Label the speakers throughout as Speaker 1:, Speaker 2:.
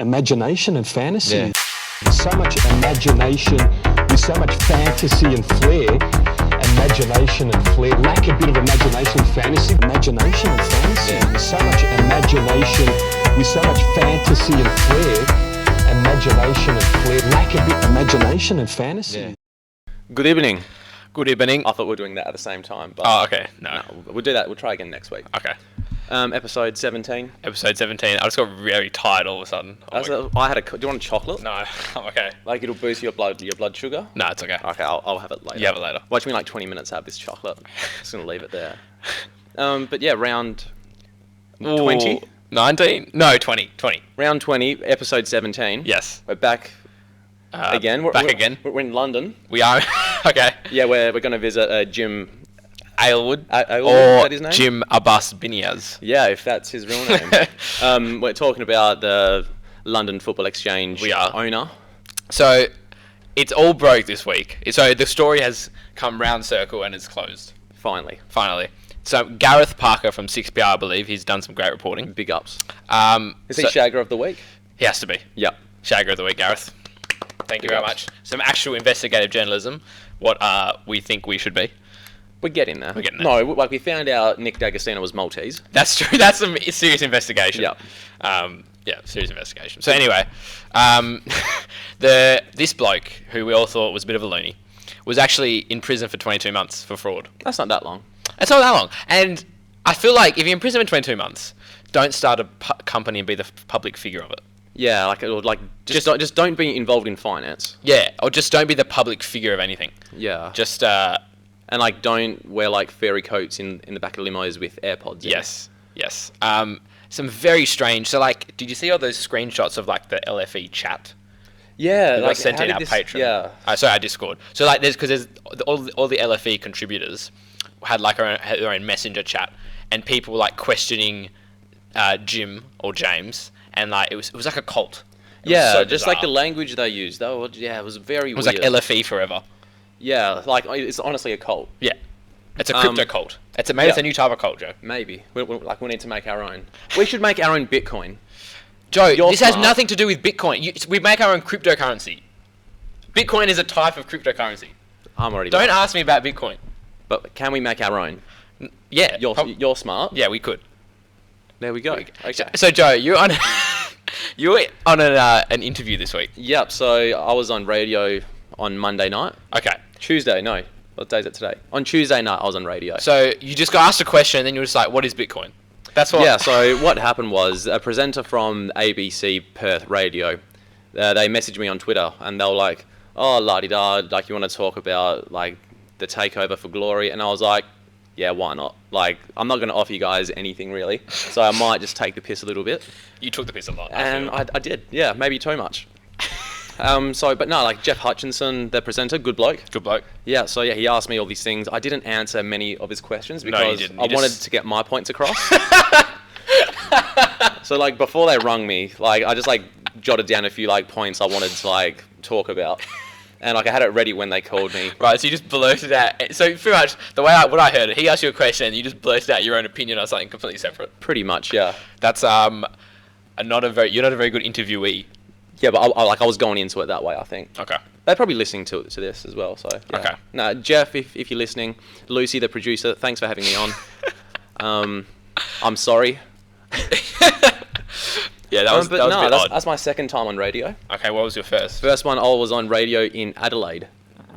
Speaker 1: imagination and fantasy.
Speaker 2: Yeah.
Speaker 1: There's so much imagination, there's so much fantasy and flair. Imagination and flair. Lack a bit of imagination and fantasy. Imagination and fantasy.
Speaker 2: Yeah.
Speaker 1: There's so much imagination, with so much fantasy and flair. Imagination and flair. Lack a bit of imagination and fantasy.
Speaker 2: Yeah.
Speaker 3: Good evening.
Speaker 2: Good evening.
Speaker 3: I thought we were doing that at the same time. But
Speaker 2: Oh, okay. No.
Speaker 3: we'll do that. We'll try again next week.
Speaker 2: Okay.
Speaker 3: Episode 17.
Speaker 2: Episode 17. I just got very tired all of a sudden.
Speaker 3: I had a. Do you want a chocolate?
Speaker 2: No, I'm okay.
Speaker 3: Like it'll boost your blood sugar.
Speaker 2: No, it's okay.
Speaker 3: Okay, I'll have it later.
Speaker 2: You have it later.
Speaker 3: Watch me like 20 minutes have this chocolate. Just gonna leave it there. But yeah, round 20.
Speaker 2: Ooh, 19? No, 20. 20.
Speaker 3: Round 20, episode 17.
Speaker 2: Yes.
Speaker 3: We're back again.
Speaker 2: Again.
Speaker 3: We're in London.
Speaker 2: We are. Okay.
Speaker 3: Yeah, we're gonna visit Jim
Speaker 2: Aylwood.
Speaker 3: Aylwood,
Speaker 2: Or
Speaker 3: is that his name?
Speaker 2: Jim Abbas Biniaz.
Speaker 3: Yeah, if that's his real name. We're talking about the London Football Exchange
Speaker 2: We are.
Speaker 3: owner.
Speaker 2: So, it's all broke this week. So, the story has come round circle and it's closed.
Speaker 3: Finally.
Speaker 2: So, Gareth Parker from 6PR, I believe, he's done some great reporting.
Speaker 3: Big ups.
Speaker 2: Is
Speaker 3: Is he Shagger of the Week?
Speaker 2: He has to be.
Speaker 3: Yep.
Speaker 2: Shagger of the week, Gareth. Thank you
Speaker 3: Big
Speaker 2: very
Speaker 3: ups.
Speaker 2: much. Some actual investigative journalism. What we think we should be.
Speaker 3: We're getting there.
Speaker 2: We're getting
Speaker 3: No, like we found out Nick D'Agostino was Maltese.
Speaker 2: That's true. That's some serious investigation.
Speaker 3: Yep.
Speaker 2: Yeah, serious investigation. So anyway, this bloke, who we all thought was a bit of a loony, was actually in prison for 22 months for fraud.
Speaker 3: That's not that long.
Speaker 2: It's not that long. And I feel like if you're in prison for 22 months, don't start a company and be the public figure of it.
Speaker 3: Yeah, just don't be involved in finance.
Speaker 2: Yeah, or just don't be the public figure of anything.
Speaker 3: Yeah.
Speaker 2: Just,
Speaker 3: And like don't wear like fairy coats in the back of limos with AirPods in.
Speaker 2: yes. Some very strange. So, like, did you see all those screenshots of like the LFE chat?
Speaker 3: Yeah,
Speaker 2: That
Speaker 3: like
Speaker 2: got sent
Speaker 3: how
Speaker 2: in
Speaker 3: did
Speaker 2: our
Speaker 3: this-
Speaker 2: Patreon.
Speaker 3: Yeah.
Speaker 2: Sorry, our Discord. So, like, there's all the LFE contributors had like had their own messenger chat, and people were like questioning Jim or James, and like it was like a cult. It was
Speaker 3: Yeah,
Speaker 2: so
Speaker 3: just like the
Speaker 2: bizarre.
Speaker 3: language they used. It was very
Speaker 2: It was
Speaker 3: weird.
Speaker 2: like LFE forever.
Speaker 3: Yeah, like it's honestly a cult.
Speaker 2: Yeah, it's a crypto cult. It's a new type of cult, Joe.
Speaker 3: Maybe. We need to make our own. We should make our own Bitcoin.
Speaker 2: Joe,
Speaker 3: You're
Speaker 2: this has
Speaker 3: smart.
Speaker 2: nothing to do with Bitcoin. We make our own cryptocurrency. Bitcoin is a type of cryptocurrency.
Speaker 3: I'm already.
Speaker 2: Don't
Speaker 3: done.
Speaker 2: ask me about Bitcoin.
Speaker 3: But can we make our own?
Speaker 2: Yeah,
Speaker 3: You're smart.
Speaker 2: yeah, we could.
Speaker 3: There we go. Okay.
Speaker 2: So Joe, you're on an interview this week.
Speaker 3: Yep. So I was on radio on Monday night.
Speaker 2: Okay.
Speaker 3: Tuesday. No. What day is it today? On Tuesday night, I was on radio.
Speaker 2: So you just got asked a question, and then you were just like, "What is Bitcoin?" That's what.
Speaker 3: Yeah. So what happened was a presenter from ABC Perth Radio. They messaged me on Twitter, and they were like, "Oh, la-di-da, like you want to talk about like the takeover for Glory?" And I was like, "Yeah, why not? Like, I'm not going to offer you guys anything really, so I might just take the piss a little bit."
Speaker 2: You took the piss a lot.
Speaker 3: And I did. Yeah, maybe too much. But no, like Jeff Hutchinson, the presenter, good bloke.
Speaker 2: Good bloke.
Speaker 3: Yeah, so yeah, he asked me all these things. I didn't answer many of his questions
Speaker 2: No, you
Speaker 3: because
Speaker 2: didn't.
Speaker 3: I
Speaker 2: You
Speaker 3: wanted
Speaker 2: just-
Speaker 3: to get my points across. So like before they rung me, like I just like jotted down a few like points I wanted to like talk about, and like I had it ready when they called me.
Speaker 2: Right, so you just blurted out. So pretty much the way what I heard it, he asked you a question, and you just blurted out your own opinion on something completely separate.
Speaker 3: Pretty much, yeah.
Speaker 2: That's you're not a very good interviewee.
Speaker 3: Yeah, but I was going into it that way. I think
Speaker 2: Okay.
Speaker 3: they're probably listening to this as well. So yeah.
Speaker 2: Okay.
Speaker 3: No, Jeff, if you're listening, Lucy, the producer, thanks for having me on. I'm sorry.
Speaker 2: Yeah, that was a bit odd.
Speaker 3: That's my second time on radio.
Speaker 2: Okay, what was your first?
Speaker 3: First one, I was on radio in Adelaide.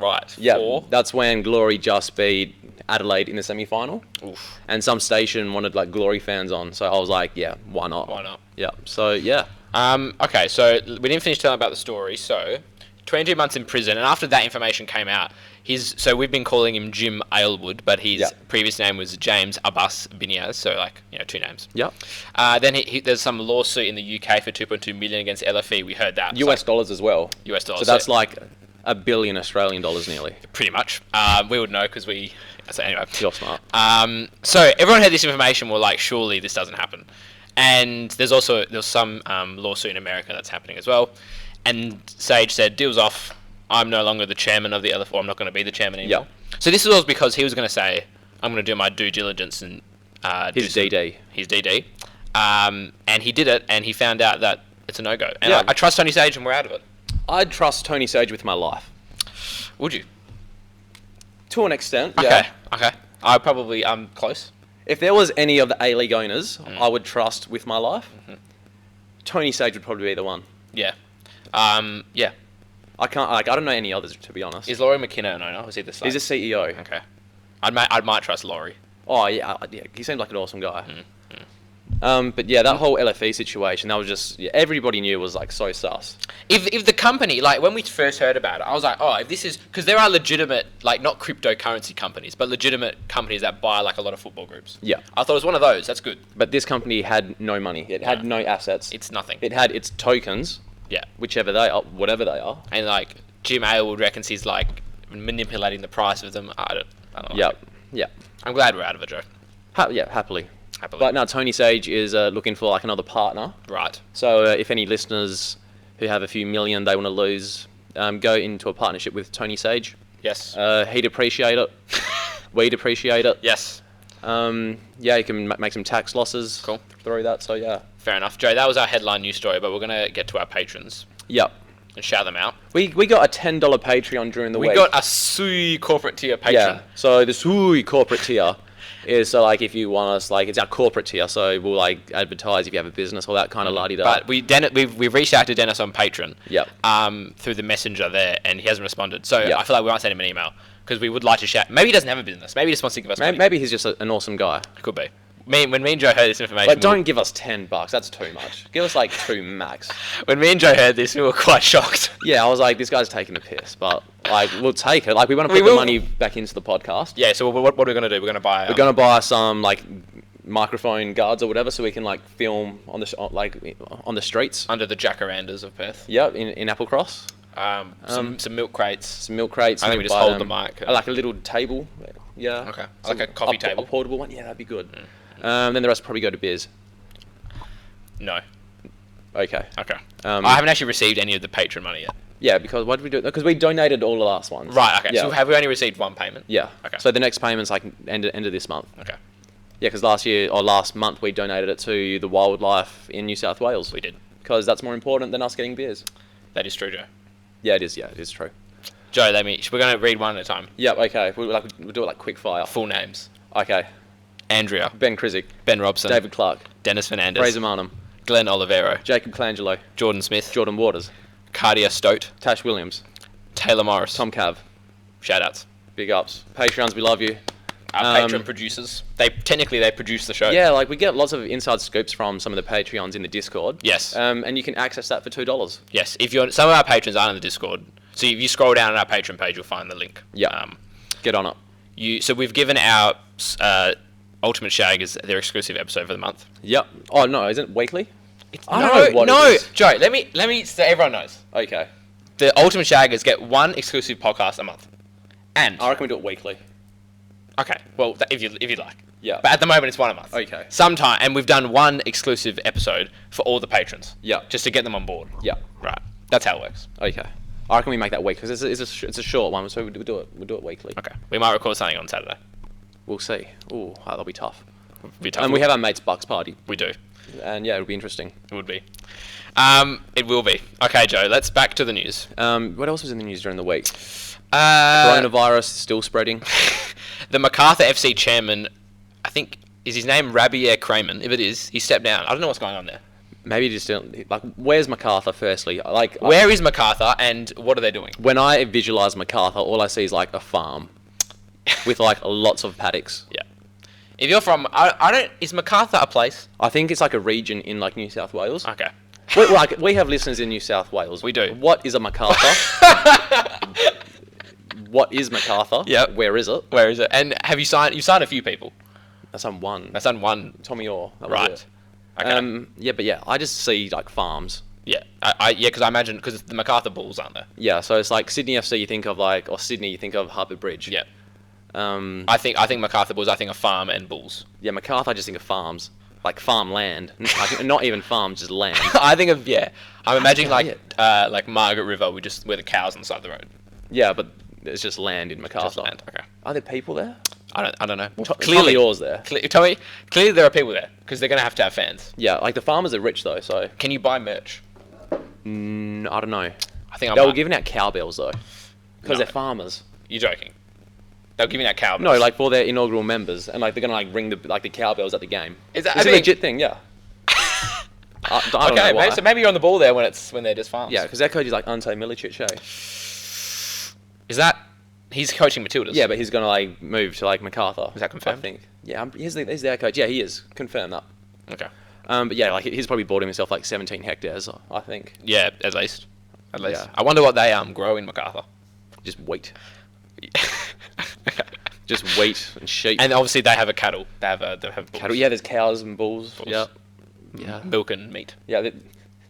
Speaker 2: Right.
Speaker 3: Yeah,
Speaker 2: For?
Speaker 3: that's when Glory just beat Adelaide in the semi-final.
Speaker 2: Oof.
Speaker 3: And some station wanted like Glory fans on, so I was like, yeah, why not?
Speaker 2: Why not?
Speaker 3: Yeah. So yeah.
Speaker 2: Okay, so we didn't finish telling about the story. So, 22 months in prison, and after that information came out, so we've been calling him Jim Aylwood, but his previous name was James Abbas Biniaz, so like, two names.
Speaker 3: Yeah.
Speaker 2: Then there's some lawsuit in the UK for 2.2 million against LFE. We heard that.
Speaker 3: US dollars as well.
Speaker 2: US dollars.
Speaker 3: So that's like $1 billion Australian dollars nearly.
Speaker 2: Pretty much. We would know because we. So anyway.
Speaker 3: You're smart.
Speaker 2: So everyone heard this information. We're like, surely this doesn't happen. And there's some lawsuit in America that's happening as well. And Sage said, deal's off. I'm no longer the chairman of the LFE. I'm not going to be the chairman anymore.
Speaker 3: Yep.
Speaker 2: So this was because he was going to say, I'm going to do my due diligence and
Speaker 3: His DD.
Speaker 2: His DD. And he did it, and he found out that it's a no-go. And
Speaker 3: Yeah.
Speaker 2: I trust Tony Sage and we're out of it.
Speaker 3: I'd trust Tony Sage with my life.
Speaker 2: Would you?
Speaker 3: To an extent, yeah.
Speaker 2: Okay. I probably, close.
Speaker 3: If there was any of the A-League owners I would trust with my life, Tony Sage would probably be the one.
Speaker 2: Yeah. Yeah.
Speaker 3: I don't know any others, to be honest.
Speaker 2: Is Laurie McKenna an owner? Or is he the same?
Speaker 3: He's a CEO.
Speaker 2: Okay. I might trust Laurie.
Speaker 3: Oh, yeah, he seemed like an awesome guy. But yeah, that whole LFE situation, that was just, everybody knew was like so sus.
Speaker 2: If the company, like when we first heard about it, I was like, oh, if this is, because there are legitimate, like not cryptocurrency companies, but legitimate companies that buy like a lot of football groups.
Speaker 3: Yeah.
Speaker 2: I thought it was one of those. That's good.
Speaker 3: But this company had no money. It had no assets.
Speaker 2: It's nothing.
Speaker 3: It had its tokens,
Speaker 2: Yeah.
Speaker 3: whichever they are, whatever they are.
Speaker 2: And like Jim Aylward reckons he's like manipulating the price of them. I don't know.
Speaker 3: Yep. Yeah.
Speaker 2: I'm glad we're out of it, Joe.
Speaker 3: Happily.
Speaker 2: Happily.
Speaker 3: But no, Tony Sage is looking for like another partner.
Speaker 2: Right.
Speaker 3: So if any listeners who have a few million they want to lose, go into a partnership with Tony Sage.
Speaker 2: Yes.
Speaker 3: He'd appreciate it. We'd appreciate it.
Speaker 2: Yes.
Speaker 3: Yeah, you can make some tax losses.
Speaker 2: Cool.
Speaker 3: Through that, so yeah.
Speaker 2: Fair enough. Joe, that was our headline news story, but we're going to get to our patrons
Speaker 3: Yep.
Speaker 2: and shout them out.
Speaker 3: We got a $10 Patreon during the week.
Speaker 2: We got a Sui corporate tier patron.
Speaker 3: Yeah. So the Sui corporate tier is so like if you want us, like it's our corporate tier, so we'll like advertise if you have a business, all that kind of la-di-da.
Speaker 2: But we've reached out to Dennis on Patreon.
Speaker 3: Yep.
Speaker 2: Through the messenger there, and he hasn't responded. So
Speaker 3: Yep.
Speaker 2: I feel like we might send him an email because we would like to shout. Maybe he doesn't have a business. Maybe he just wants to give us money.
Speaker 3: Maybe he's just an awesome guy.
Speaker 2: Could be. When me and Joe heard this information,
Speaker 3: But don't give us $10. That's too much. Give us like 2 max.
Speaker 2: when me and Joe heard this, we were quite shocked.
Speaker 3: Yeah, I was like, this guy's taking a piss, but like we'll take it. Like we want to
Speaker 2: We
Speaker 3: put the
Speaker 2: will.
Speaker 3: money back into the podcast.
Speaker 2: Yeah. So what are we gonna do? We're gonna buy.
Speaker 3: We're gonna buy some like microphone guards or whatever, so we can like film on the streets.
Speaker 2: under the jacarandas of Perth.
Speaker 3: Yeah, in Applecross.
Speaker 2: Some milk crates.
Speaker 3: Some milk crates.
Speaker 2: I think
Speaker 3: and
Speaker 2: we just
Speaker 3: buy
Speaker 2: hold
Speaker 3: them.
Speaker 2: the mic.
Speaker 3: Like a little table. Yeah.
Speaker 2: Okay. Like a coffee table.
Speaker 3: A portable one. Yeah, that'd be good. Then the rest probably go to beers.
Speaker 2: No.
Speaker 3: Okay.
Speaker 2: Okay.
Speaker 3: Um,
Speaker 2: I haven't actually received any of the patron money yet.
Speaker 3: Yeah, because why did we do it? Because we donated all the last ones.
Speaker 2: Right. Okay.
Speaker 3: Yeah.
Speaker 2: So have we only received one payment?
Speaker 3: Yeah.
Speaker 2: Okay.
Speaker 3: So the next payment's like end of this month.
Speaker 2: Okay.
Speaker 3: Yeah, because last month we donated it to the wildlife in New South Wales.
Speaker 2: We did.
Speaker 3: Because that's more important than us getting beers.
Speaker 2: That is true, Joe.
Speaker 3: Yeah, it is. Yeah, it is true.
Speaker 2: Joe, we're going to read one at a time.
Speaker 3: Yeah. Okay. We'll do it like quick fire.
Speaker 2: Full names.
Speaker 3: Okay.
Speaker 2: Andrea.
Speaker 3: Ben Krizik,
Speaker 2: Ben Robson.
Speaker 3: David Clark,
Speaker 2: Dennis Fernandez.
Speaker 3: Fraser Marnham,
Speaker 2: Glenn Olivero.
Speaker 3: Jacob Colangelo,
Speaker 2: Jordan Smith.
Speaker 3: Jordan Waters,
Speaker 2: Cardia Stote.
Speaker 3: Tash Williams,
Speaker 2: Taylor Morris.
Speaker 3: Tom Cav.
Speaker 2: Shoutouts.
Speaker 3: Big ups. Patreons, we love you.
Speaker 2: Our patron producers. They produce the show.
Speaker 3: Yeah, like we get lots of inside scoops from some of the Patreons in the Discord.
Speaker 2: Yes.
Speaker 3: And you can access that for $2.
Speaker 2: Yes. Some of our patrons aren't in the Discord. So if you scroll down on our Patreon page, you'll find the link.
Speaker 3: Yeah. Get on it.
Speaker 2: So we've given our Ultimate Shag as their exclusive episode for the month.
Speaker 3: Yep. Oh no, isn't it weekly? I
Speaker 2: no,
Speaker 3: don't know what
Speaker 2: no,
Speaker 3: it is.
Speaker 2: Joe. Let me so everyone knows.
Speaker 3: Okay.
Speaker 2: The Ultimate Shaggers get one exclusive podcast a month. And
Speaker 3: I reckon we do it weekly.
Speaker 2: okay, well if you like.
Speaker 3: Yeah.
Speaker 2: But at the moment it's one a month.
Speaker 3: Okay.
Speaker 2: Sometime, and we've done one exclusive episode for all the patrons.
Speaker 3: Yeah.
Speaker 2: Just to get them on board.
Speaker 3: Yeah.
Speaker 2: Right. That's how it works.
Speaker 3: Okay. I reckon we make that week because it's a short one, so we'll do it weekly.
Speaker 2: Okay. We might record something on Saturday.
Speaker 3: We'll see. Ooh, that'll be tough.
Speaker 2: Be tough.
Speaker 3: And we have our mate's Bucks party.
Speaker 2: We do.
Speaker 3: And yeah, it'll be interesting.
Speaker 2: It would be. It will be. Okay, Joe. Let's back to the news.
Speaker 3: What else was in the news during the week?
Speaker 2: Uh,
Speaker 3: Coronavirus is still spreading.
Speaker 2: The MacArthur FC chairman, I think, is his name Rabier Kramen? If it is, he stepped down. I don't know what's going on there.
Speaker 3: Maybe just like, where's MacArthur? Firstly, like,
Speaker 2: Where is MacArthur, and what are they doing?
Speaker 3: when I visualize MacArthur, all I see is like a farm with like lots of paddocks.
Speaker 2: Yeah. If you're from, I don't. Is MacArthur a place?
Speaker 3: I think it's like a region in like New South Wales.
Speaker 2: Okay.
Speaker 3: We have listeners in New South Wales.
Speaker 2: We do.
Speaker 3: What is a MacArthur? What is MacArthur?
Speaker 2: Yep.
Speaker 3: Where is it?
Speaker 2: Where is it? And have you signed? You've signed a few people.
Speaker 3: That's on one.
Speaker 2: That's done one.
Speaker 3: Tommy Orr. That was
Speaker 2: Right.
Speaker 3: it.
Speaker 2: Okay.
Speaker 3: Yeah, but yeah, I just see like farms.
Speaker 2: Yeah. Because I imagine because the MacArthur Bulls aren't there.
Speaker 3: Yeah, so it's like Sydney FC. You think of like, or Sydney, you think of Harbour Bridge.
Speaker 2: Yeah.
Speaker 3: I
Speaker 2: I think MacArthur Bulls. I think a farm and bulls.
Speaker 3: Yeah, MacArthur. I just think of farms, like farmland, like, not even farms, just land.
Speaker 2: I think of I'm imagining
Speaker 3: Okay.
Speaker 2: like Margaret River. Where the cows on the side of the road.
Speaker 3: Yeah, but it's just land in MacArthur.
Speaker 2: Just land. Okay.
Speaker 3: Are there people there?
Speaker 2: I don't know.
Speaker 3: Clearly, yours there.
Speaker 2: Tommy, clearly there are people there because they're gonna have to have fans.
Speaker 3: Yeah, like the farmers are rich though, so
Speaker 2: Can you buy merch?
Speaker 3: I don't know.
Speaker 2: I think I
Speaker 3: They were
Speaker 2: might.
Speaker 3: giving out cowbells though, because
Speaker 2: No.
Speaker 3: they're farmers.
Speaker 2: You're joking. They'll give me that cowbell.
Speaker 3: No, like for their inaugural members, and like they're gonna like ring the cowbells at the game.
Speaker 2: Is that-
Speaker 3: It's
Speaker 2: I
Speaker 3: a
Speaker 2: mean-
Speaker 3: legit thing, yeah. I don't know
Speaker 2: Okay,
Speaker 3: why.
Speaker 2: maybe you're on the ball there when they're just farms.
Speaker 3: Yeah, because their coach is like Ante Milicic, eh?
Speaker 2: Is that he's coaching Matildas?
Speaker 3: Yeah, but he's gonna like move to like MacArthur.
Speaker 2: Is that confirmed?
Speaker 3: I think. Yeah, he's their coach. Yeah, he is confirmed that.
Speaker 2: Okay.
Speaker 3: But yeah, like he's probably bought himself like 17 hectares, I think.
Speaker 2: Yeah, at least. At least.
Speaker 3: Yeah.
Speaker 2: I wonder what they grow in MacArthur.
Speaker 3: Just wheat. Just wheat and sheep.
Speaker 2: And obviously they have a cattle. They have bulls.
Speaker 3: Cattle. Yeah, there's cows and bulls.
Speaker 2: Bulls.
Speaker 3: Yeah. Yeah.
Speaker 2: Milk and meat.
Speaker 3: Yeah.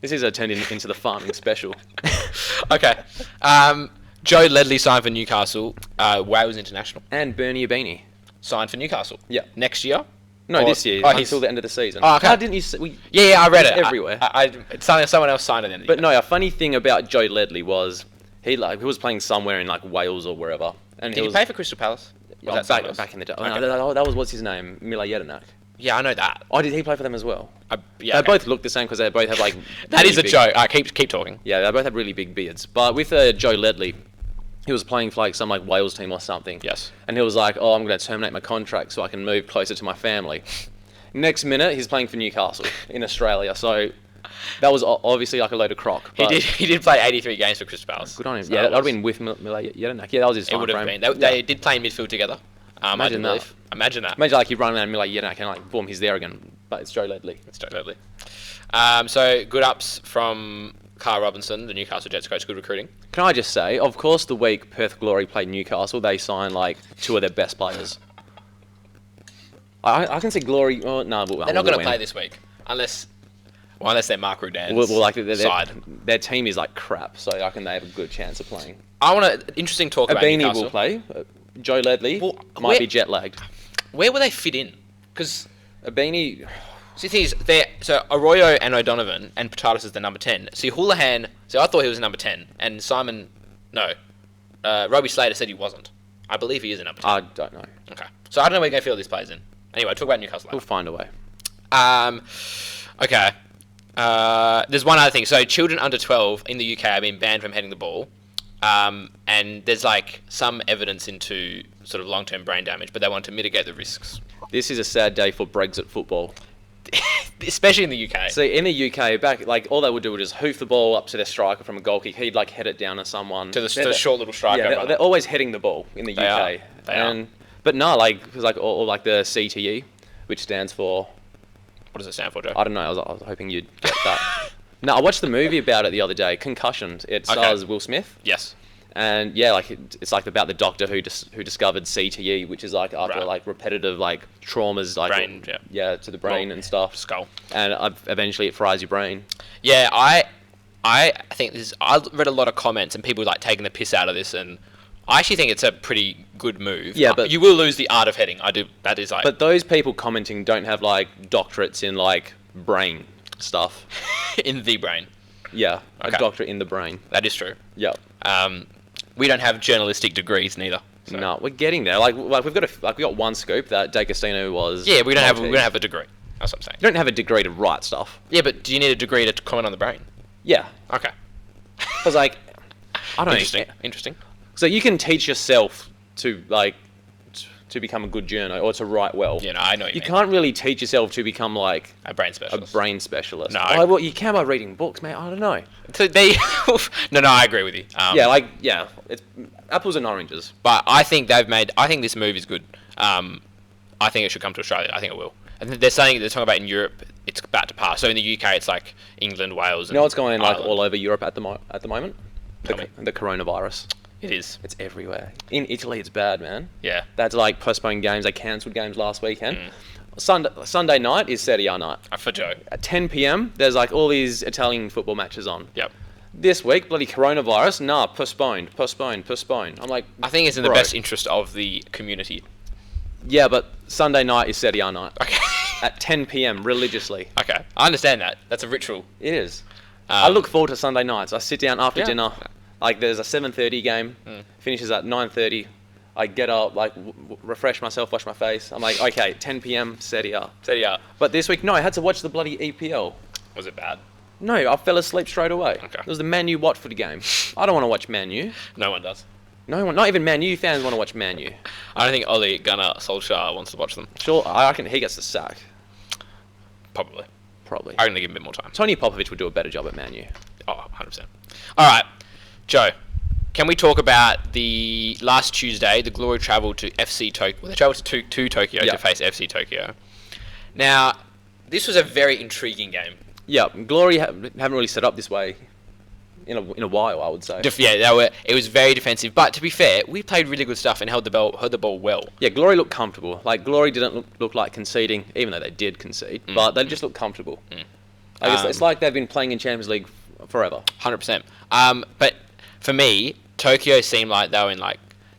Speaker 3: This is turned into the farming special.
Speaker 2: Okay. Joe Ledley signed for Newcastle. Wales international.
Speaker 3: And Bernie Abini.
Speaker 2: Signed for Newcastle.
Speaker 3: Yeah.
Speaker 2: Next year.
Speaker 3: No,
Speaker 2: Or-
Speaker 3: this year
Speaker 2: oh, he's-
Speaker 3: until the end of the season.
Speaker 2: Oh, okay.
Speaker 3: How didn't you?
Speaker 2: Yeah, I read
Speaker 3: It's
Speaker 2: it.
Speaker 3: everywhere.
Speaker 2: It's something someone else signed it. Then.
Speaker 3: But no, a funny thing about Joe Ledley was he was playing somewhere in like Wales or wherever, and
Speaker 2: Did he play for Crystal Palace? Or was that someone else?
Speaker 3: back in the day.
Speaker 2: Okay.
Speaker 3: No, that was what's his name, Mila Jedinak.
Speaker 2: Yeah, I know that.
Speaker 3: Oh, did he play for them as well?
Speaker 2: Yeah,
Speaker 3: They
Speaker 2: okay.
Speaker 3: both look the same because they both have like.
Speaker 2: That
Speaker 3: really
Speaker 2: is a
Speaker 3: big-
Speaker 2: joke. Keep talking.
Speaker 3: Yeah, they both have really big beards. But with Joe Ledley, he was playing for like some like Wales team or something.
Speaker 2: Yes.
Speaker 3: And he was like, "Oh, I'm going to terminate my contract so I can move closer to my family." Next minute, he's playing for Newcastle in Australia. So that was obviously like a load of crock.
Speaker 2: He
Speaker 3: But
Speaker 2: did play 83 games for Crystal Palace.
Speaker 3: Good on him.
Speaker 2: So
Speaker 3: yeah, that would have
Speaker 2: was-
Speaker 3: been with Mila Jedinak. Yeah, that was his
Speaker 2: It
Speaker 3: time
Speaker 2: would have
Speaker 3: frame.
Speaker 2: been. They did play in midfield together.
Speaker 3: Imagine that.
Speaker 2: Imagine that.
Speaker 3: Imagine like you run around Mila Jedinak and like boom, he's there again. But it's Joe Ledley.
Speaker 2: It's Joe Ledley. So good ups from Carl Robinson, the Newcastle Jets coach. Good recruiting.
Speaker 3: Can I just say, of course, the week Perth Glory played Newcastle, they signed like two of their best players. I can see Glory. Oh, no,
Speaker 2: They're not going to play this week unless they're Mark Rudan's
Speaker 3: Well, like
Speaker 2: side.
Speaker 3: their team is like crap, so I reckon they have a good chance of playing.
Speaker 2: I want to interesting talk about
Speaker 3: Abini
Speaker 2: Newcastle.
Speaker 3: will play. Joe Ledley
Speaker 2: Well,
Speaker 3: might be jet lagged.
Speaker 2: Where will they fit in? Because
Speaker 3: Abini,
Speaker 2: see, the thing is, so Arroyo and O'Donovan and Patatas is the number 10. See, Houlihan, so I thought he was number 10, and Robbie Slater said he wasn't. I believe he is a number 10.
Speaker 3: I don't know.
Speaker 2: Okay. So I don't know where you're going to fill these players in. Anyway, talk about Newcastle.
Speaker 3: We'll find a way.
Speaker 2: Okay. There's one other thing. So children under 12 in the UK have been banned from heading the ball. And there's like some evidence into sort of long-term brain damage, but they want to mitigate the risks.
Speaker 3: This is a sad day for Brexit football.
Speaker 2: Especially in the UK.
Speaker 3: See, in the UK, back like all they would do would just hoof the ball up to their striker from a goal kick. He'd like head it down to someone.
Speaker 2: To the short little striker.
Speaker 3: Yeah,
Speaker 2: runner.
Speaker 3: they're always heading the ball in the
Speaker 2: They
Speaker 3: UK.
Speaker 2: are. They are.
Speaker 3: But no, like cause like all like the CTE, which stands for
Speaker 2: What does it stand for, Joe?
Speaker 3: I don't know. I was hoping you'd get that. No, I watched the movie about it the other day. Concussions. It stars Will Smith.
Speaker 2: Yes.
Speaker 3: And yeah, like it's like about the doctor who discovered CTE, which is like after
Speaker 2: Right.
Speaker 3: like repetitive like traumas, like
Speaker 2: Brain, yeah.
Speaker 3: to the brain and stuff.
Speaker 2: Skull.
Speaker 3: And eventually it fries your brain.
Speaker 2: Yeah, I think this. I read a lot of comments and people like taking the piss out of this, and I actually think it's a pretty good move.
Speaker 3: Yeah, but
Speaker 2: you will lose the art of heading. I do. That is like.
Speaker 3: But those people commenting don't have like doctorates in like brain stuff.
Speaker 2: in the brain.
Speaker 3: Yeah,
Speaker 2: Okay.
Speaker 3: a doctorate in the brain.
Speaker 2: That is true.
Speaker 3: Yeah.
Speaker 2: We don't have journalistic degrees neither. So.
Speaker 3: No, we're getting there. Like we got one scoop that D'Agostino was.
Speaker 2: Yeah, we don't
Speaker 3: Maltese.
Speaker 2: have a degree. That's what I'm saying.
Speaker 3: You don't have a degree to write stuff.
Speaker 2: Yeah, but do you need a degree to comment on the brain?
Speaker 3: Yeah,
Speaker 2: Okay.
Speaker 3: because like I don't
Speaker 2: Interesting.
Speaker 3: know.
Speaker 2: Interesting.
Speaker 3: So you can teach yourself to like to become a good journo or to write well.
Speaker 2: Yeah, no, I know what
Speaker 3: You
Speaker 2: mean.
Speaker 3: can't really teach yourself to become like
Speaker 2: A brain
Speaker 3: a
Speaker 2: specialist.
Speaker 3: brain specialist.
Speaker 2: No.
Speaker 3: Oh, well, you can by reading books, mate. I don't know.
Speaker 2: So no, I agree with you.
Speaker 3: Yeah, it's apples and oranges.
Speaker 2: But I think I think this move is good. I think it should come to Australia. I think it will. And they're talking about in Europe, it's about to pass. So in the UK, it's like England, Wales, and
Speaker 3: You know what's going on like
Speaker 2: Ireland.
Speaker 3: all over Europe at the moment?
Speaker 2: Tell me.
Speaker 3: The coronavirus.
Speaker 2: It is.
Speaker 3: It's everywhere. In Italy, it's bad, man.
Speaker 2: Yeah.
Speaker 3: That's like postponed games. They cancelled games last weekend.
Speaker 2: Mm.
Speaker 3: Sunday night is Serie A night.
Speaker 2: For Joe.
Speaker 3: At 10 p.m, there's like all these Italian football matches on.
Speaker 2: Yep.
Speaker 3: This week, bloody coronavirus, postponed. I'm like,
Speaker 2: I think it's in the
Speaker 3: bro.
Speaker 2: best interest of the community.
Speaker 3: Yeah, but Sunday night is Serie A night.
Speaker 2: Okay.
Speaker 3: At 10 p.m, religiously.
Speaker 2: Okay. I understand that. That's a ritual.
Speaker 3: It is. I look forward to Sunday nights. I sit down after
Speaker 2: Yeah.
Speaker 3: dinner. Like, there's a 7:30 game, finishes at 9:30. I get up, like, refresh myself, wash my face. I'm like, okay, 10 p.m, Serie A.
Speaker 2: So yeah.
Speaker 3: But this week, no, I had to watch the bloody EPL.
Speaker 2: Was it bad?
Speaker 3: No, I fell asleep straight away.
Speaker 2: Okay.
Speaker 3: It was the Man U Watford game. I don't want to watch Man U.
Speaker 2: No one does.
Speaker 3: No one, not even Man U fans want to watch Man U.
Speaker 2: I don't think Ole Gunnar Solskjaer wants to watch them.
Speaker 3: Sure, I reckon he gets the sack.
Speaker 2: Probably.
Speaker 3: Probably.
Speaker 2: I reckon they give him a bit more time.
Speaker 3: Tony Popovich would do a better job at Man U.
Speaker 2: Oh, 100%. All right, Joe. Can we talk about the last Tuesday? The Glory travelled to FC Tokyo. Well, they travelled to Tokyo to face FC Tokyo. Now, this was a very intriguing game.
Speaker 3: Yeah, Glory haven't really set up this way in a while, I would say.
Speaker 2: It was very defensive. But to be fair, we played really good stuff and held the ball well.
Speaker 3: Yeah, Glory looked comfortable. Like, Glory didn't look like conceding, even though they did concede. But they just looked comfortable. I guess it's like they've been playing in Champions League forever.
Speaker 2: 100%. But for me, Tokyo seemed like they were in